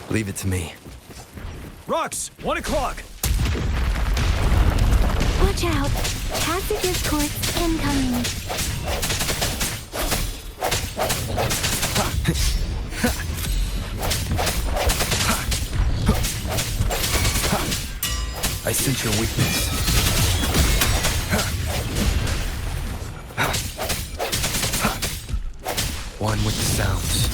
Speaker 10: Leave it to me.
Speaker 2: Rocks, 1 o'clock.
Speaker 13: Watch out! Tacit discourse incoming.
Speaker 10: I sense your weakness. One with the sounds.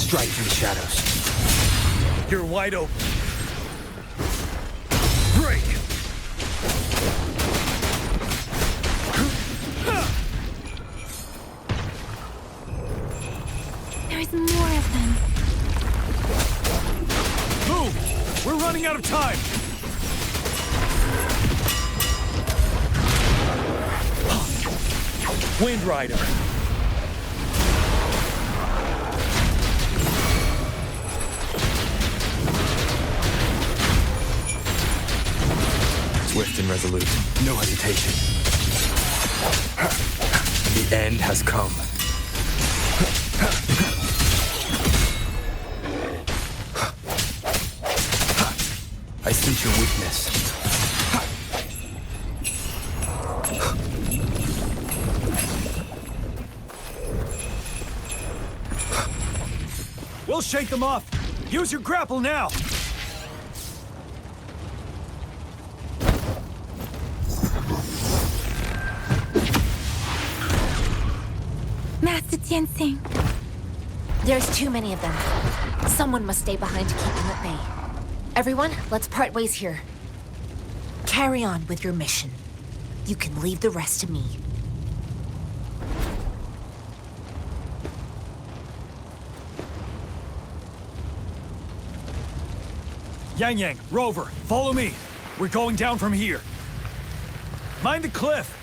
Speaker 10: Strike through the shadows.
Speaker 2: You're wide open. Break!
Speaker 13: There's more of them.
Speaker 2: Move! We're running out of time! Wind Rider.
Speaker 10: Swift and resolute. No hesitation. The end has come. I sense your weakness.
Speaker 2: We'll shake them off. Use your grapple now.
Speaker 13: Master Tianxing.
Speaker 9: There's too many of them. Someone must stay behind to keep them at bay. Everyone, let's part ways here. Carry on with your mission. You can leave the rest to me.
Speaker 2: Yang, Rover, follow me. We're going down from here. Mind the cliff.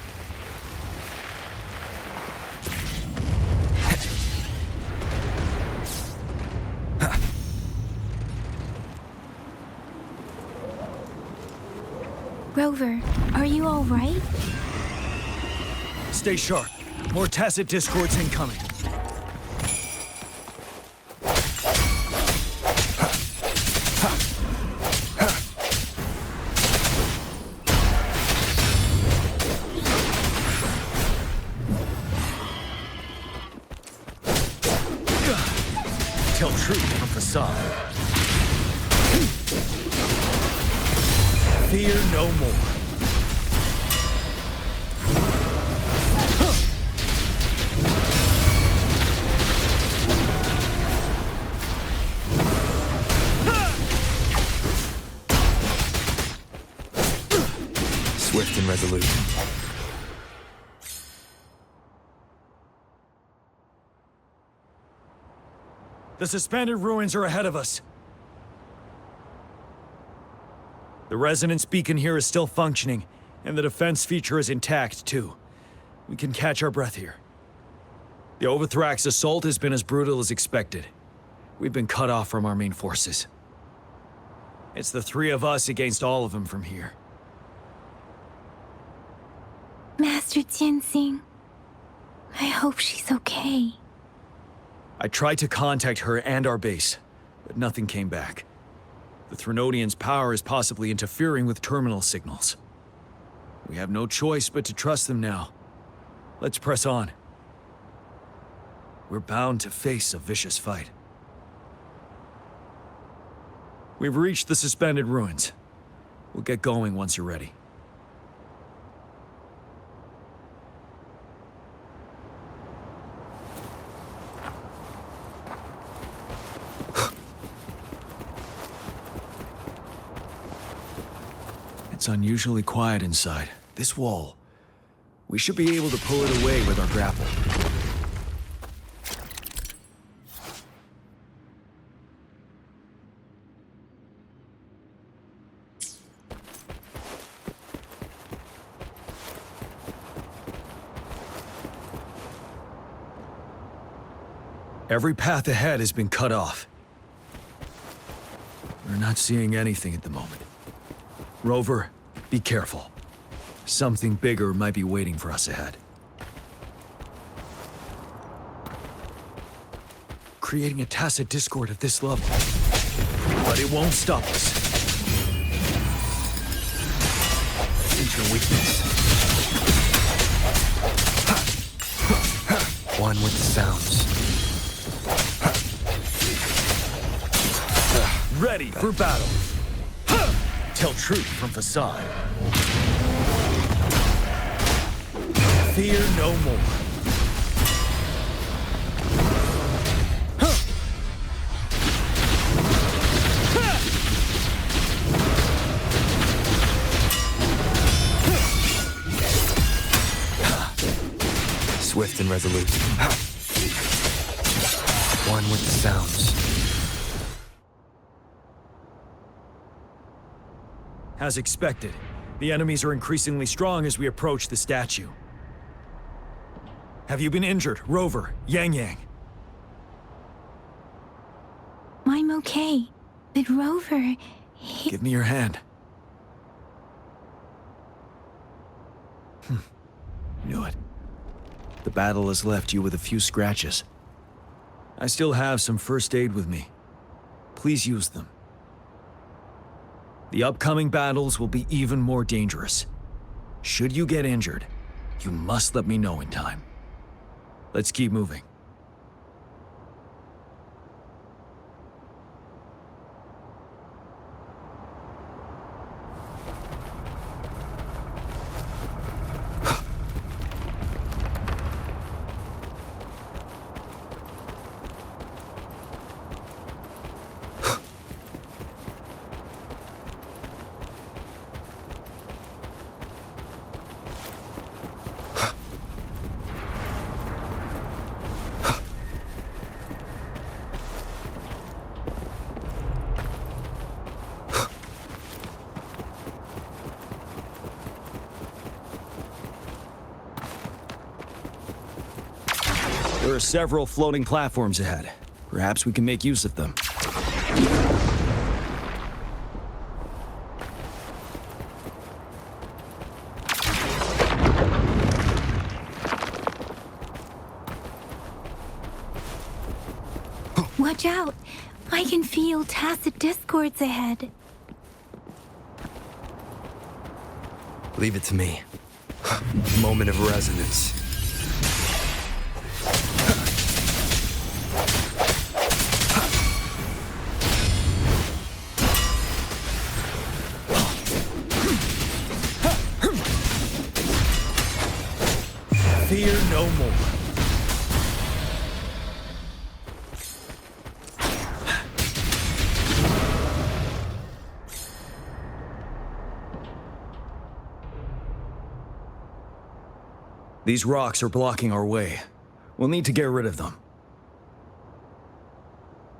Speaker 13: Rover, are you all right?
Speaker 2: Stay sharp. More tacit discords incoming. Tell truth from facade. Fear no more.
Speaker 10: Swift and resolute.
Speaker 2: The suspended ruins are ahead of us. The resonance beacon here is still functioning, and the defense feature is intact, too. We can catch our breath here. The Overthrax assault has been as brutal as expected. We've been cut off from our main forces. It's the 3 of us against all of them from here.
Speaker 13: Master Tianxing, I hope she's okay.
Speaker 2: I tried to contact her and our base, but nothing came back. The Threnodians' power is possibly interfering with terminal signals. We have no choice but to trust them now. Let's press on. We're bound to face a vicious fight. We've reached the suspended ruins. We'll get going once you're ready. It's unusually quiet inside. This wall. We should be able to pull it away with our grapple. Every path ahead has been cut off. We're not seeing anything at the moment. Rover, be careful. Something bigger might be waiting for us ahead. creating a tacit discord at this level. But it won't stop us. Enter weakness. One with the sounds. Ready for battle. Tell truth from facade. Fear no more. Swift and resolute. One with the sounds. As expected, the enemies are increasingly strong as we approach the statue. Have you been injured, Rover, Yang Yang?
Speaker 13: I'm okay, but Rover,
Speaker 2: Give me your hand. Knew it. The battle has left you with a few scratches. I still have some first aid with me. Please use them. The upcoming battles will be even more dangerous. Should you get injured, you must let me know in time. Let's keep moving. There are several floating platforms ahead. Perhaps we can make use of them.
Speaker 13: watch out! I can feel tacit discords ahead.
Speaker 10: Leave it to me. Moment of resonance.
Speaker 2: Fear no more. These rocks are blocking our way. We'll need to get rid of them.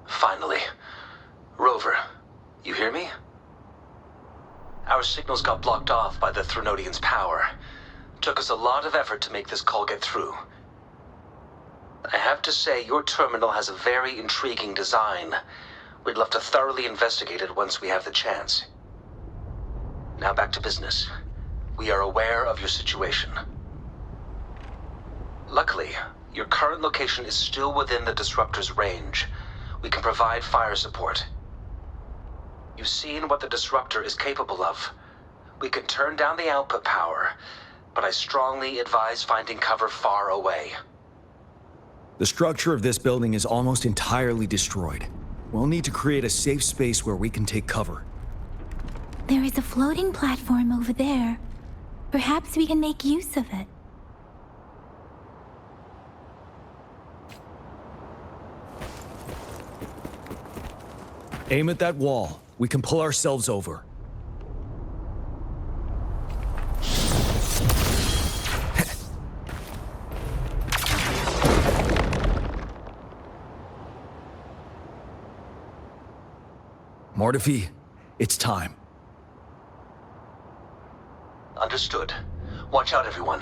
Speaker 15: Finally. Rover, you hear me? Our signals got blocked off by the Threnodian's power. Took us a lot of effort to make this call get through. I have to say, your terminal has a very intriguing design. We'd love to thoroughly investigate it once we have the chance. Now back to business. We are aware of your situation. Luckily, your current location is still within the Disruptor's range. We can provide fire support. You've seen what the Disruptor is capable of. We can turn down the output power, but I strongly advise finding cover far away.
Speaker 2: The structure of this building is almost entirely destroyed. We'll need to create a safe space where we can take cover.
Speaker 13: There is a floating platform over there. Perhaps we can make use of it.
Speaker 2: Aim at that wall. We can pull ourselves over. Mortifi, it's time.
Speaker 15: Understood. Watch out, everyone.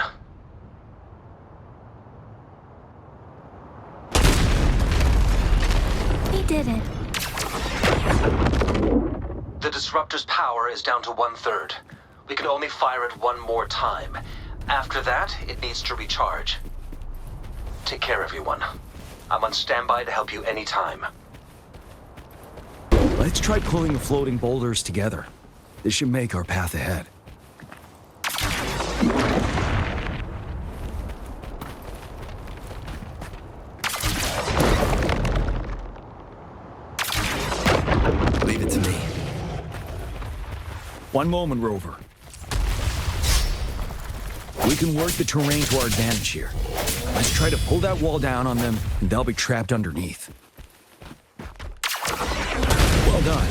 Speaker 13: We did it.
Speaker 15: The Disruptor's power is down to 1/3. We can only fire it one more time. After that, it needs to recharge. Take care, everyone. I'm on standby to help you anytime.
Speaker 2: Let's try pulling the floating boulders together. This should make our path ahead.
Speaker 10: Leave it to me.
Speaker 2: One moment, Rover. We can work the terrain to our advantage here. Let's try to pull that wall down on them, and they'll be trapped underneath. Well done.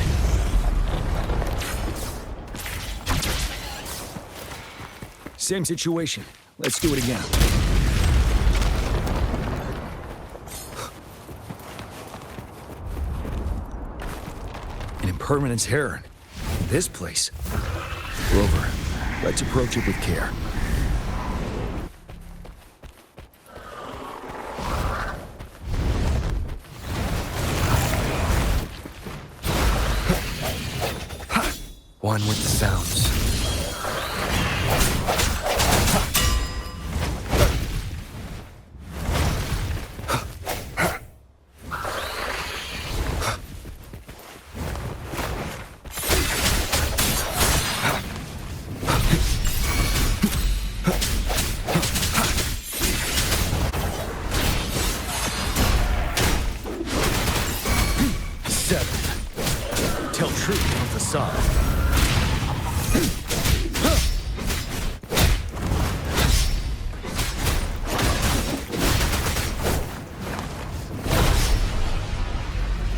Speaker 2: Same situation. Let's do it again. An impermanence heron. This place. Rover, let's approach it with care.
Speaker 10: One with the sounds.
Speaker 2: Seven. Tell truth on facade.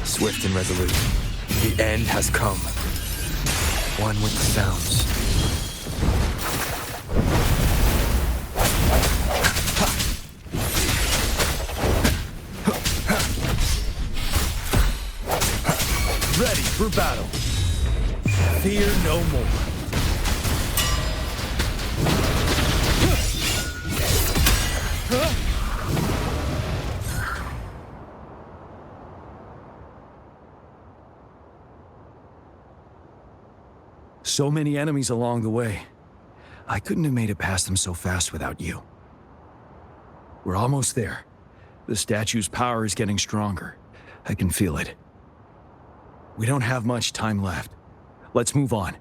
Speaker 10: Swift and resolute. The end has come. One with the sounds.
Speaker 2: Ready for battle. Fear no more. So many enemies along the way. I couldn't have made it past them so fast without you. We're almost there. The statue's power is getting stronger. I can feel it. We don't have much time left. Let's move on.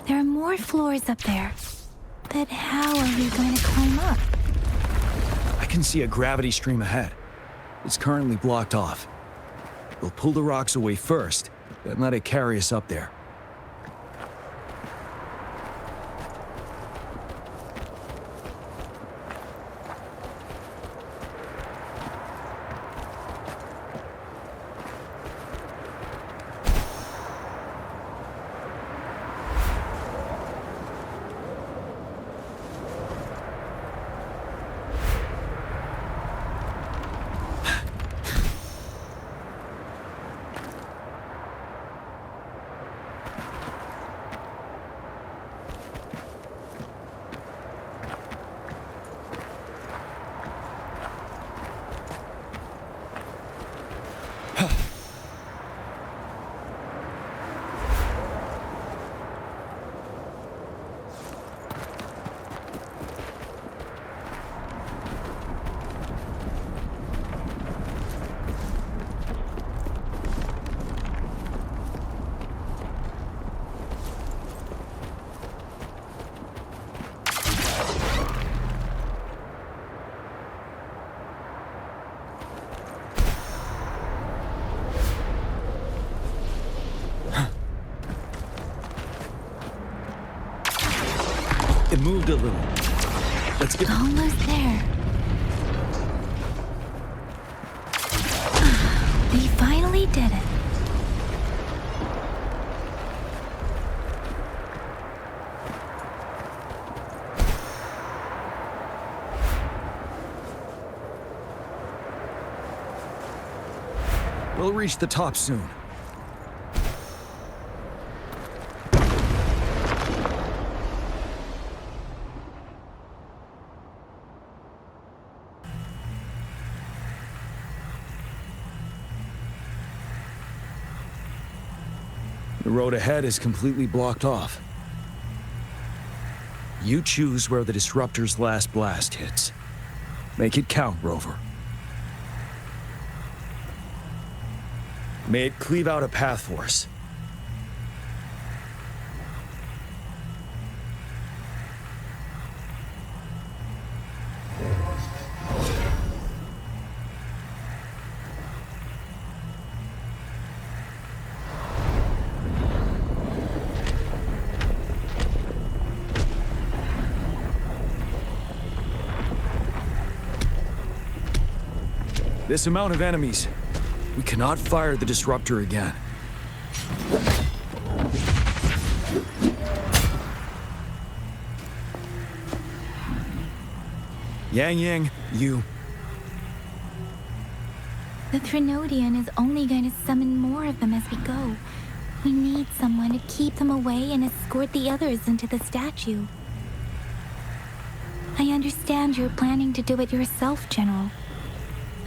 Speaker 13: There are more floors up there. But how are we going to climb up?
Speaker 2: I can see a gravity stream ahead. It's currently blocked off. We'll pull the rocks away first, then let it carry us up there. It moved a little. Let's get
Speaker 13: almost there. We finally did it.
Speaker 2: We'll reach the top soon. The road ahead is completely blocked off. You choose where the Disruptor's last blast hits. Make it count, Rover. May it cleave out a path for us. This amount of enemies. We cannot fire the Disruptor again. Yang, you...
Speaker 13: The Threnodian is only going to summon more of them as we go. We need someone to keep them away and escort the others into the statue. I understand you're planning to do it yourself, General.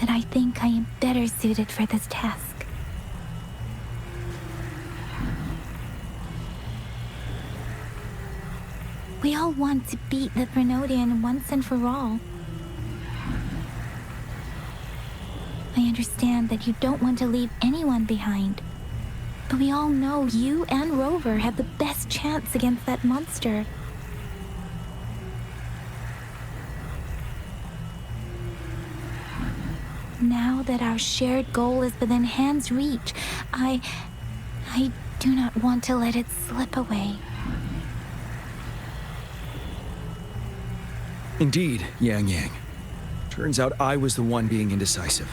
Speaker 13: But I think I am better suited for this task. We all want to beat the Threnodian once and for all. I understand that you don't want to leave anyone behind. But we all know you and Rover have the best chance against that monster. Now that our shared goal is within hand's reach, I do not want to let it slip away.
Speaker 2: Indeed, Yang. Turns out I was the one being indecisive.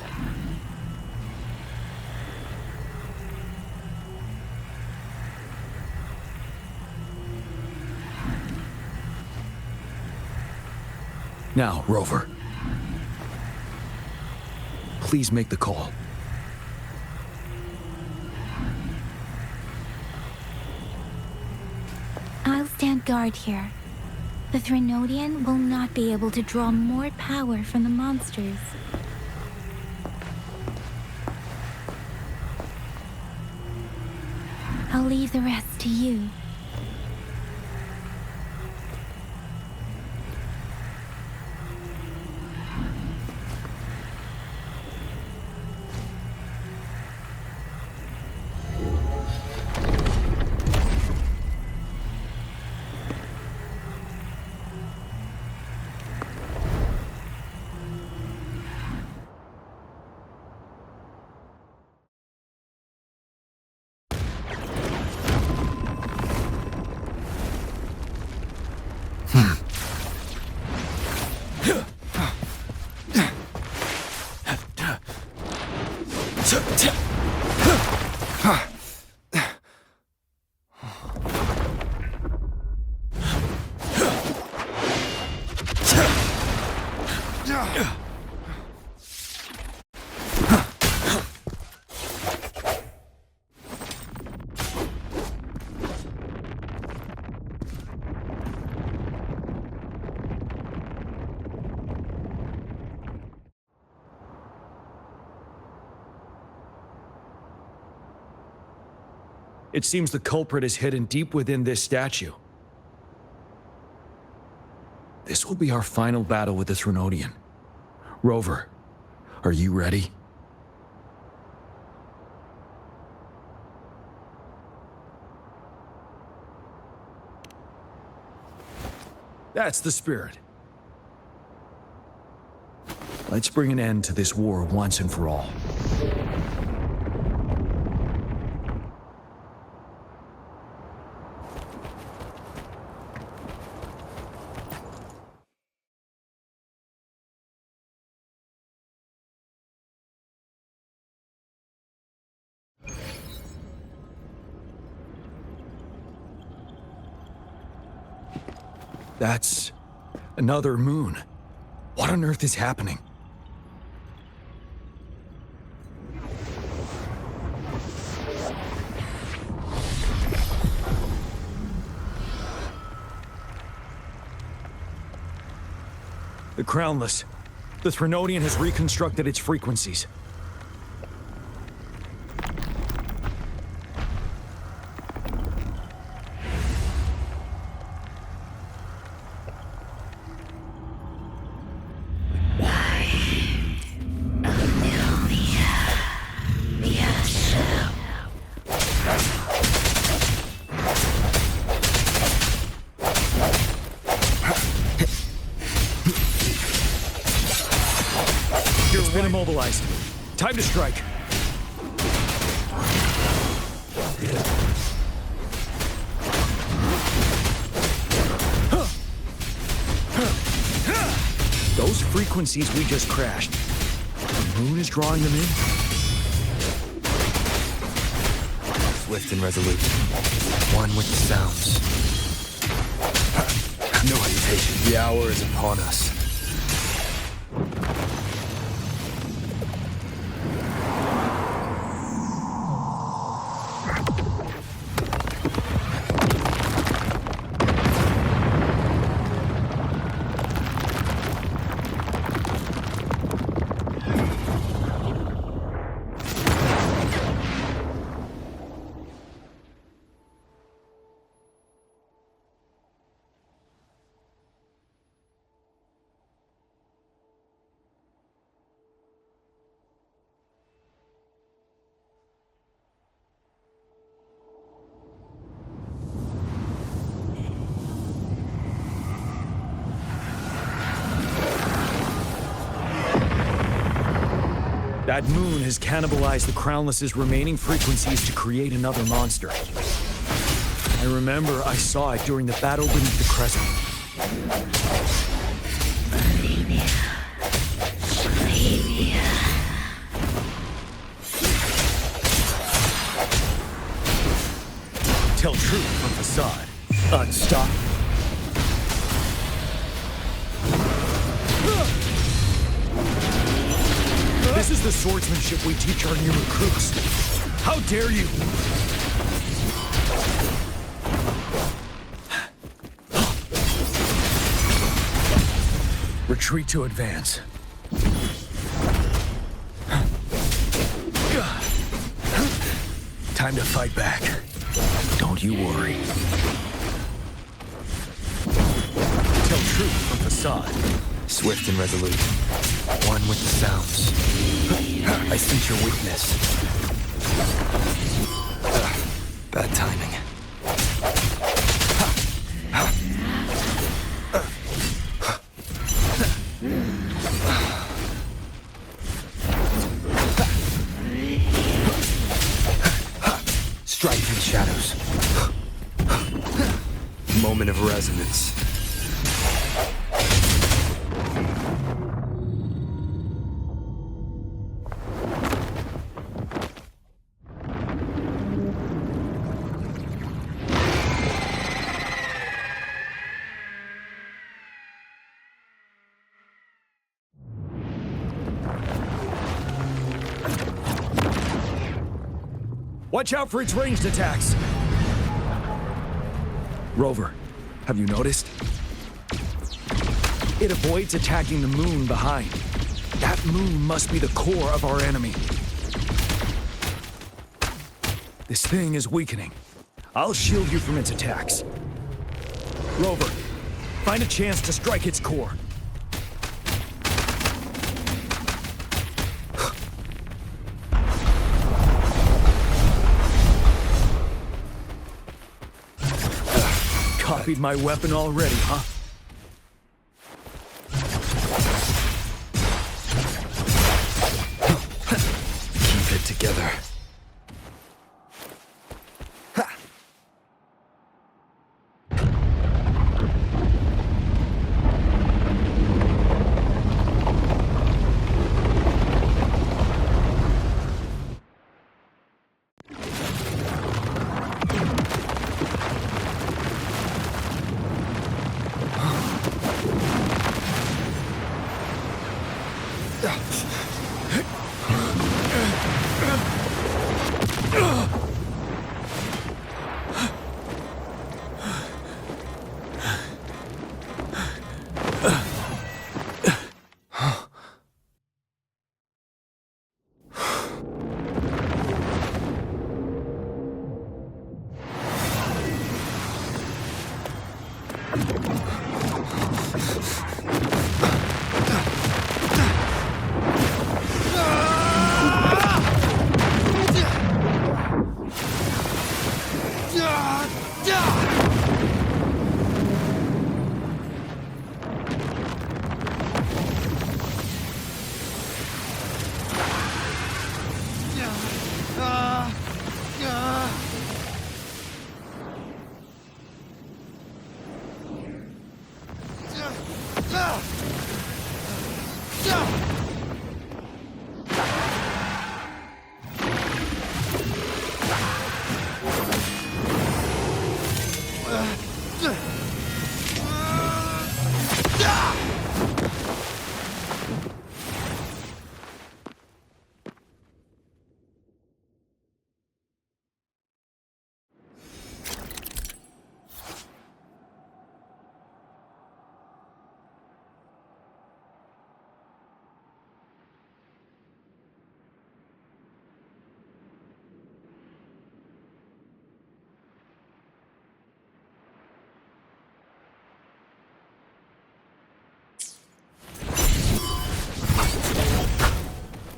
Speaker 2: Now, Rover. Please make the call.
Speaker 13: I'll stand guard here. The Threnodian will not be able to draw more power from the monsters. I'll leave the rest to you.
Speaker 2: It seems the culprit is hidden deep within this statue. This will be our final battle with the Threnodian. Rover, are you ready? That's the spirit. Let's bring an end to this war once and for all. That's another moon. What on earth is happening? The Crownless. The Threnodian has reconstructed its frequencies. Time to strike. Those frequencies we just crashed. The moon is drawing them in?
Speaker 10: Swift and resolute. One with the sounds. No hesitation. The hour is upon us.
Speaker 2: That moon has cannibalized the Crownless's remaining frequencies to create another monster. I remember I saw it during the battle beneath the crescent. Tell truth from facade. Unstoppable. This is the swordsmanship we teach our new recruits. How dare you! Retreat to advance. Time to fight back. Don't you worry. Tell truth from facade.
Speaker 10: Swift and resolute. One with the sounds. I sense your weakness. Bad timing. Strike through the shadows. Moment of resonance.
Speaker 2: Watch out for its ranged attacks! Rover, have you noticed? It avoids attacking the moon behind. That moon must be the core of our enemy. This thing is weakening. I'll shield you from its attacks. Rover, find a chance to strike its core. Copied my weapon already, huh?
Speaker 10: Keep it together.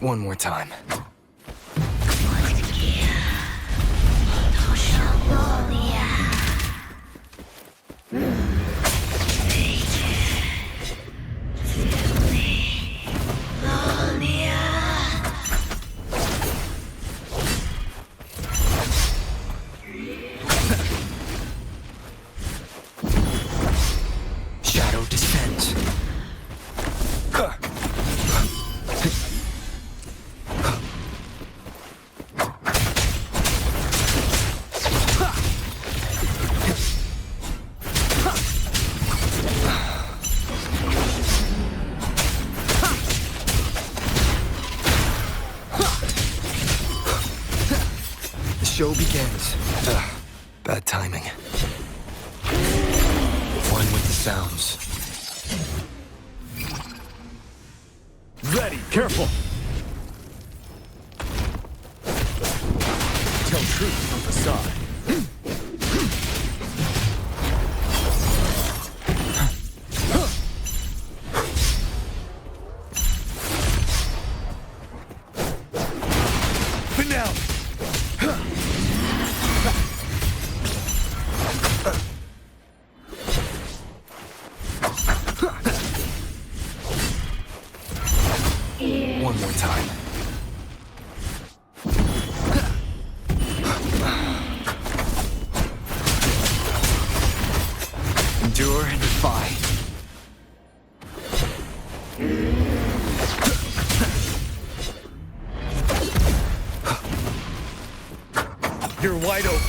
Speaker 10: One more time. Shadow descends. The show begins. Bad timing. One with the sounds.
Speaker 2: Ready, careful! Tell truth from facade. Finale! One more time. Endure and defy. You're wide open.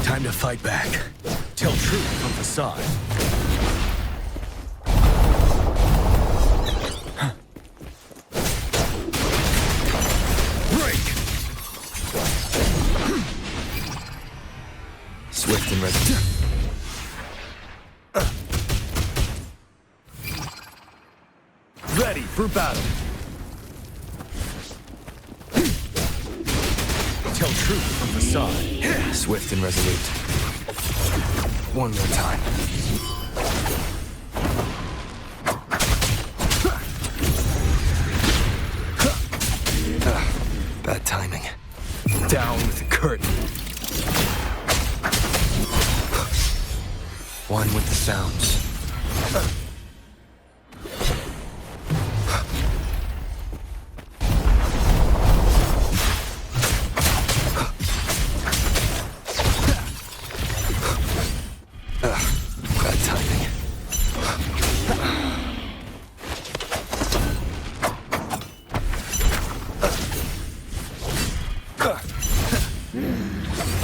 Speaker 2: Time to fight back. Tell truth from facade. Swift and resolute. Ready for battle. Tell truth from facade. Swift and resolute. One more time. Bad timing. Down with the curtain. One with the sounds. Bad timing.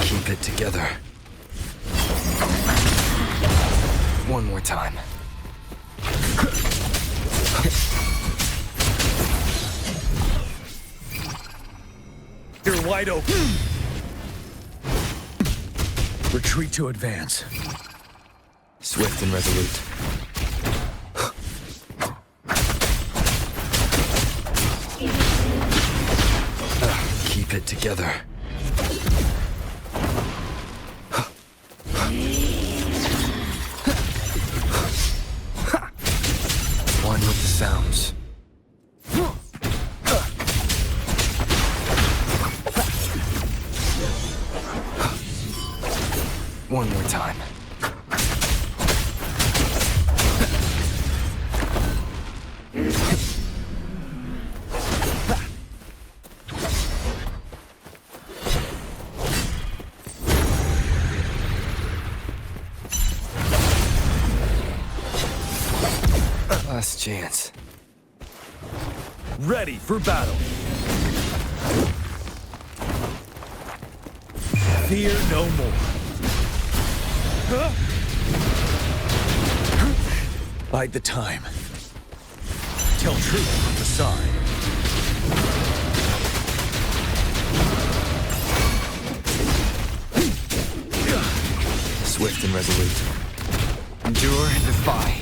Speaker 2: Keep it together. One more time. You're wide open. Retreat to advance. Swift and resolute. Keep it together. One with the sounds. One more time. Last chance. Ready for battle. Fear no more. Bide the time. Tell truth from the side. Swift and resolute. Endure and defy.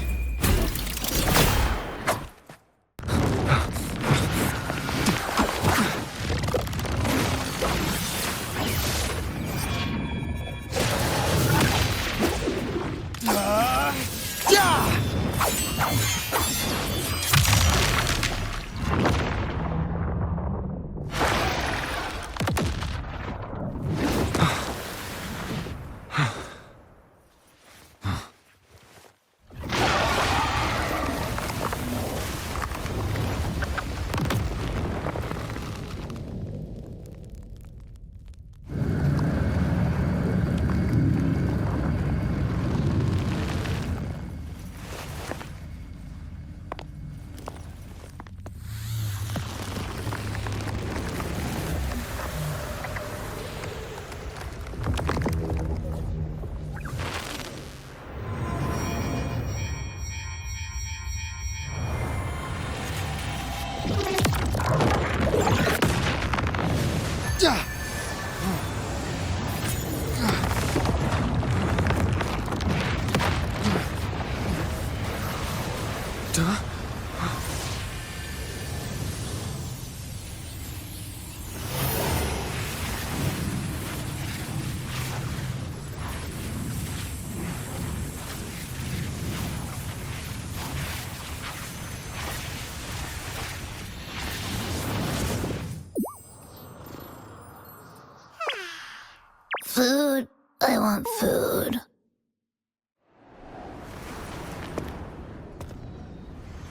Speaker 13: Food. I want food.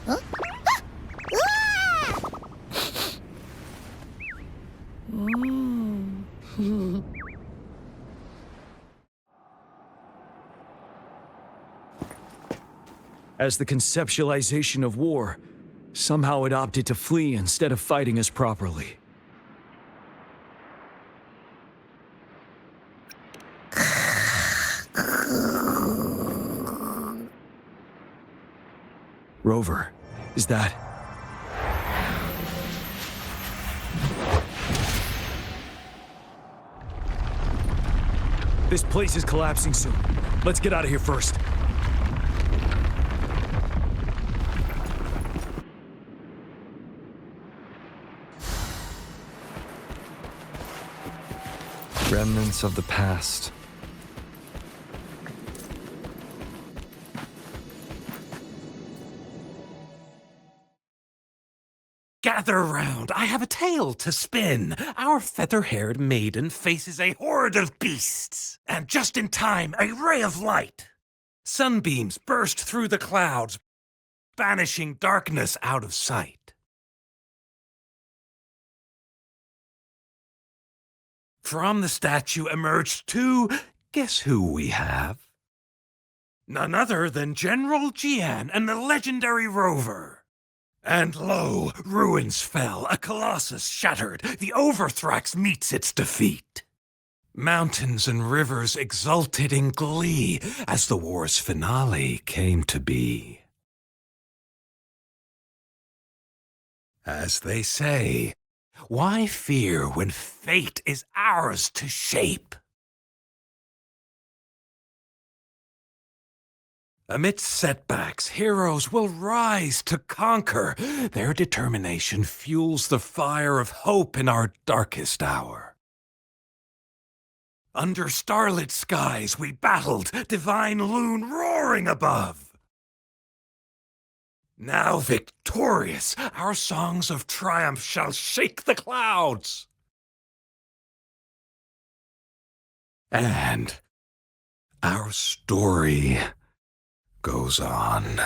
Speaker 13: Huh?
Speaker 2: As the conceptualization of war, somehow it opted to flee instead of fighting us properly. Rover, is that... This place is collapsing soon. Let's get out of here first.
Speaker 10: Remnants of the past.
Speaker 8: Gather round, I have a tale to spin. Our feather-haired maiden faces a horde of beasts. And just in time, a ray of light. Sunbeams burst through the clouds, banishing darkness out of sight. From the statue emerged two... Guess who we have? None other than General Jian and the legendary Rover. And lo, ruins fell, a colossus shattered, the Overthrax meets its defeat. Mountains and rivers exulted in glee as the war's finale came to be. As they say, why fear when fate is ours to shape? Amidst setbacks, heroes will rise to conquer. Their determination fuels the fire of hope in our darkest hour. Under starlit skies we battled, divine loon roaring above. Now victorious, our songs of triumph shall shake the clouds. And our story goes on.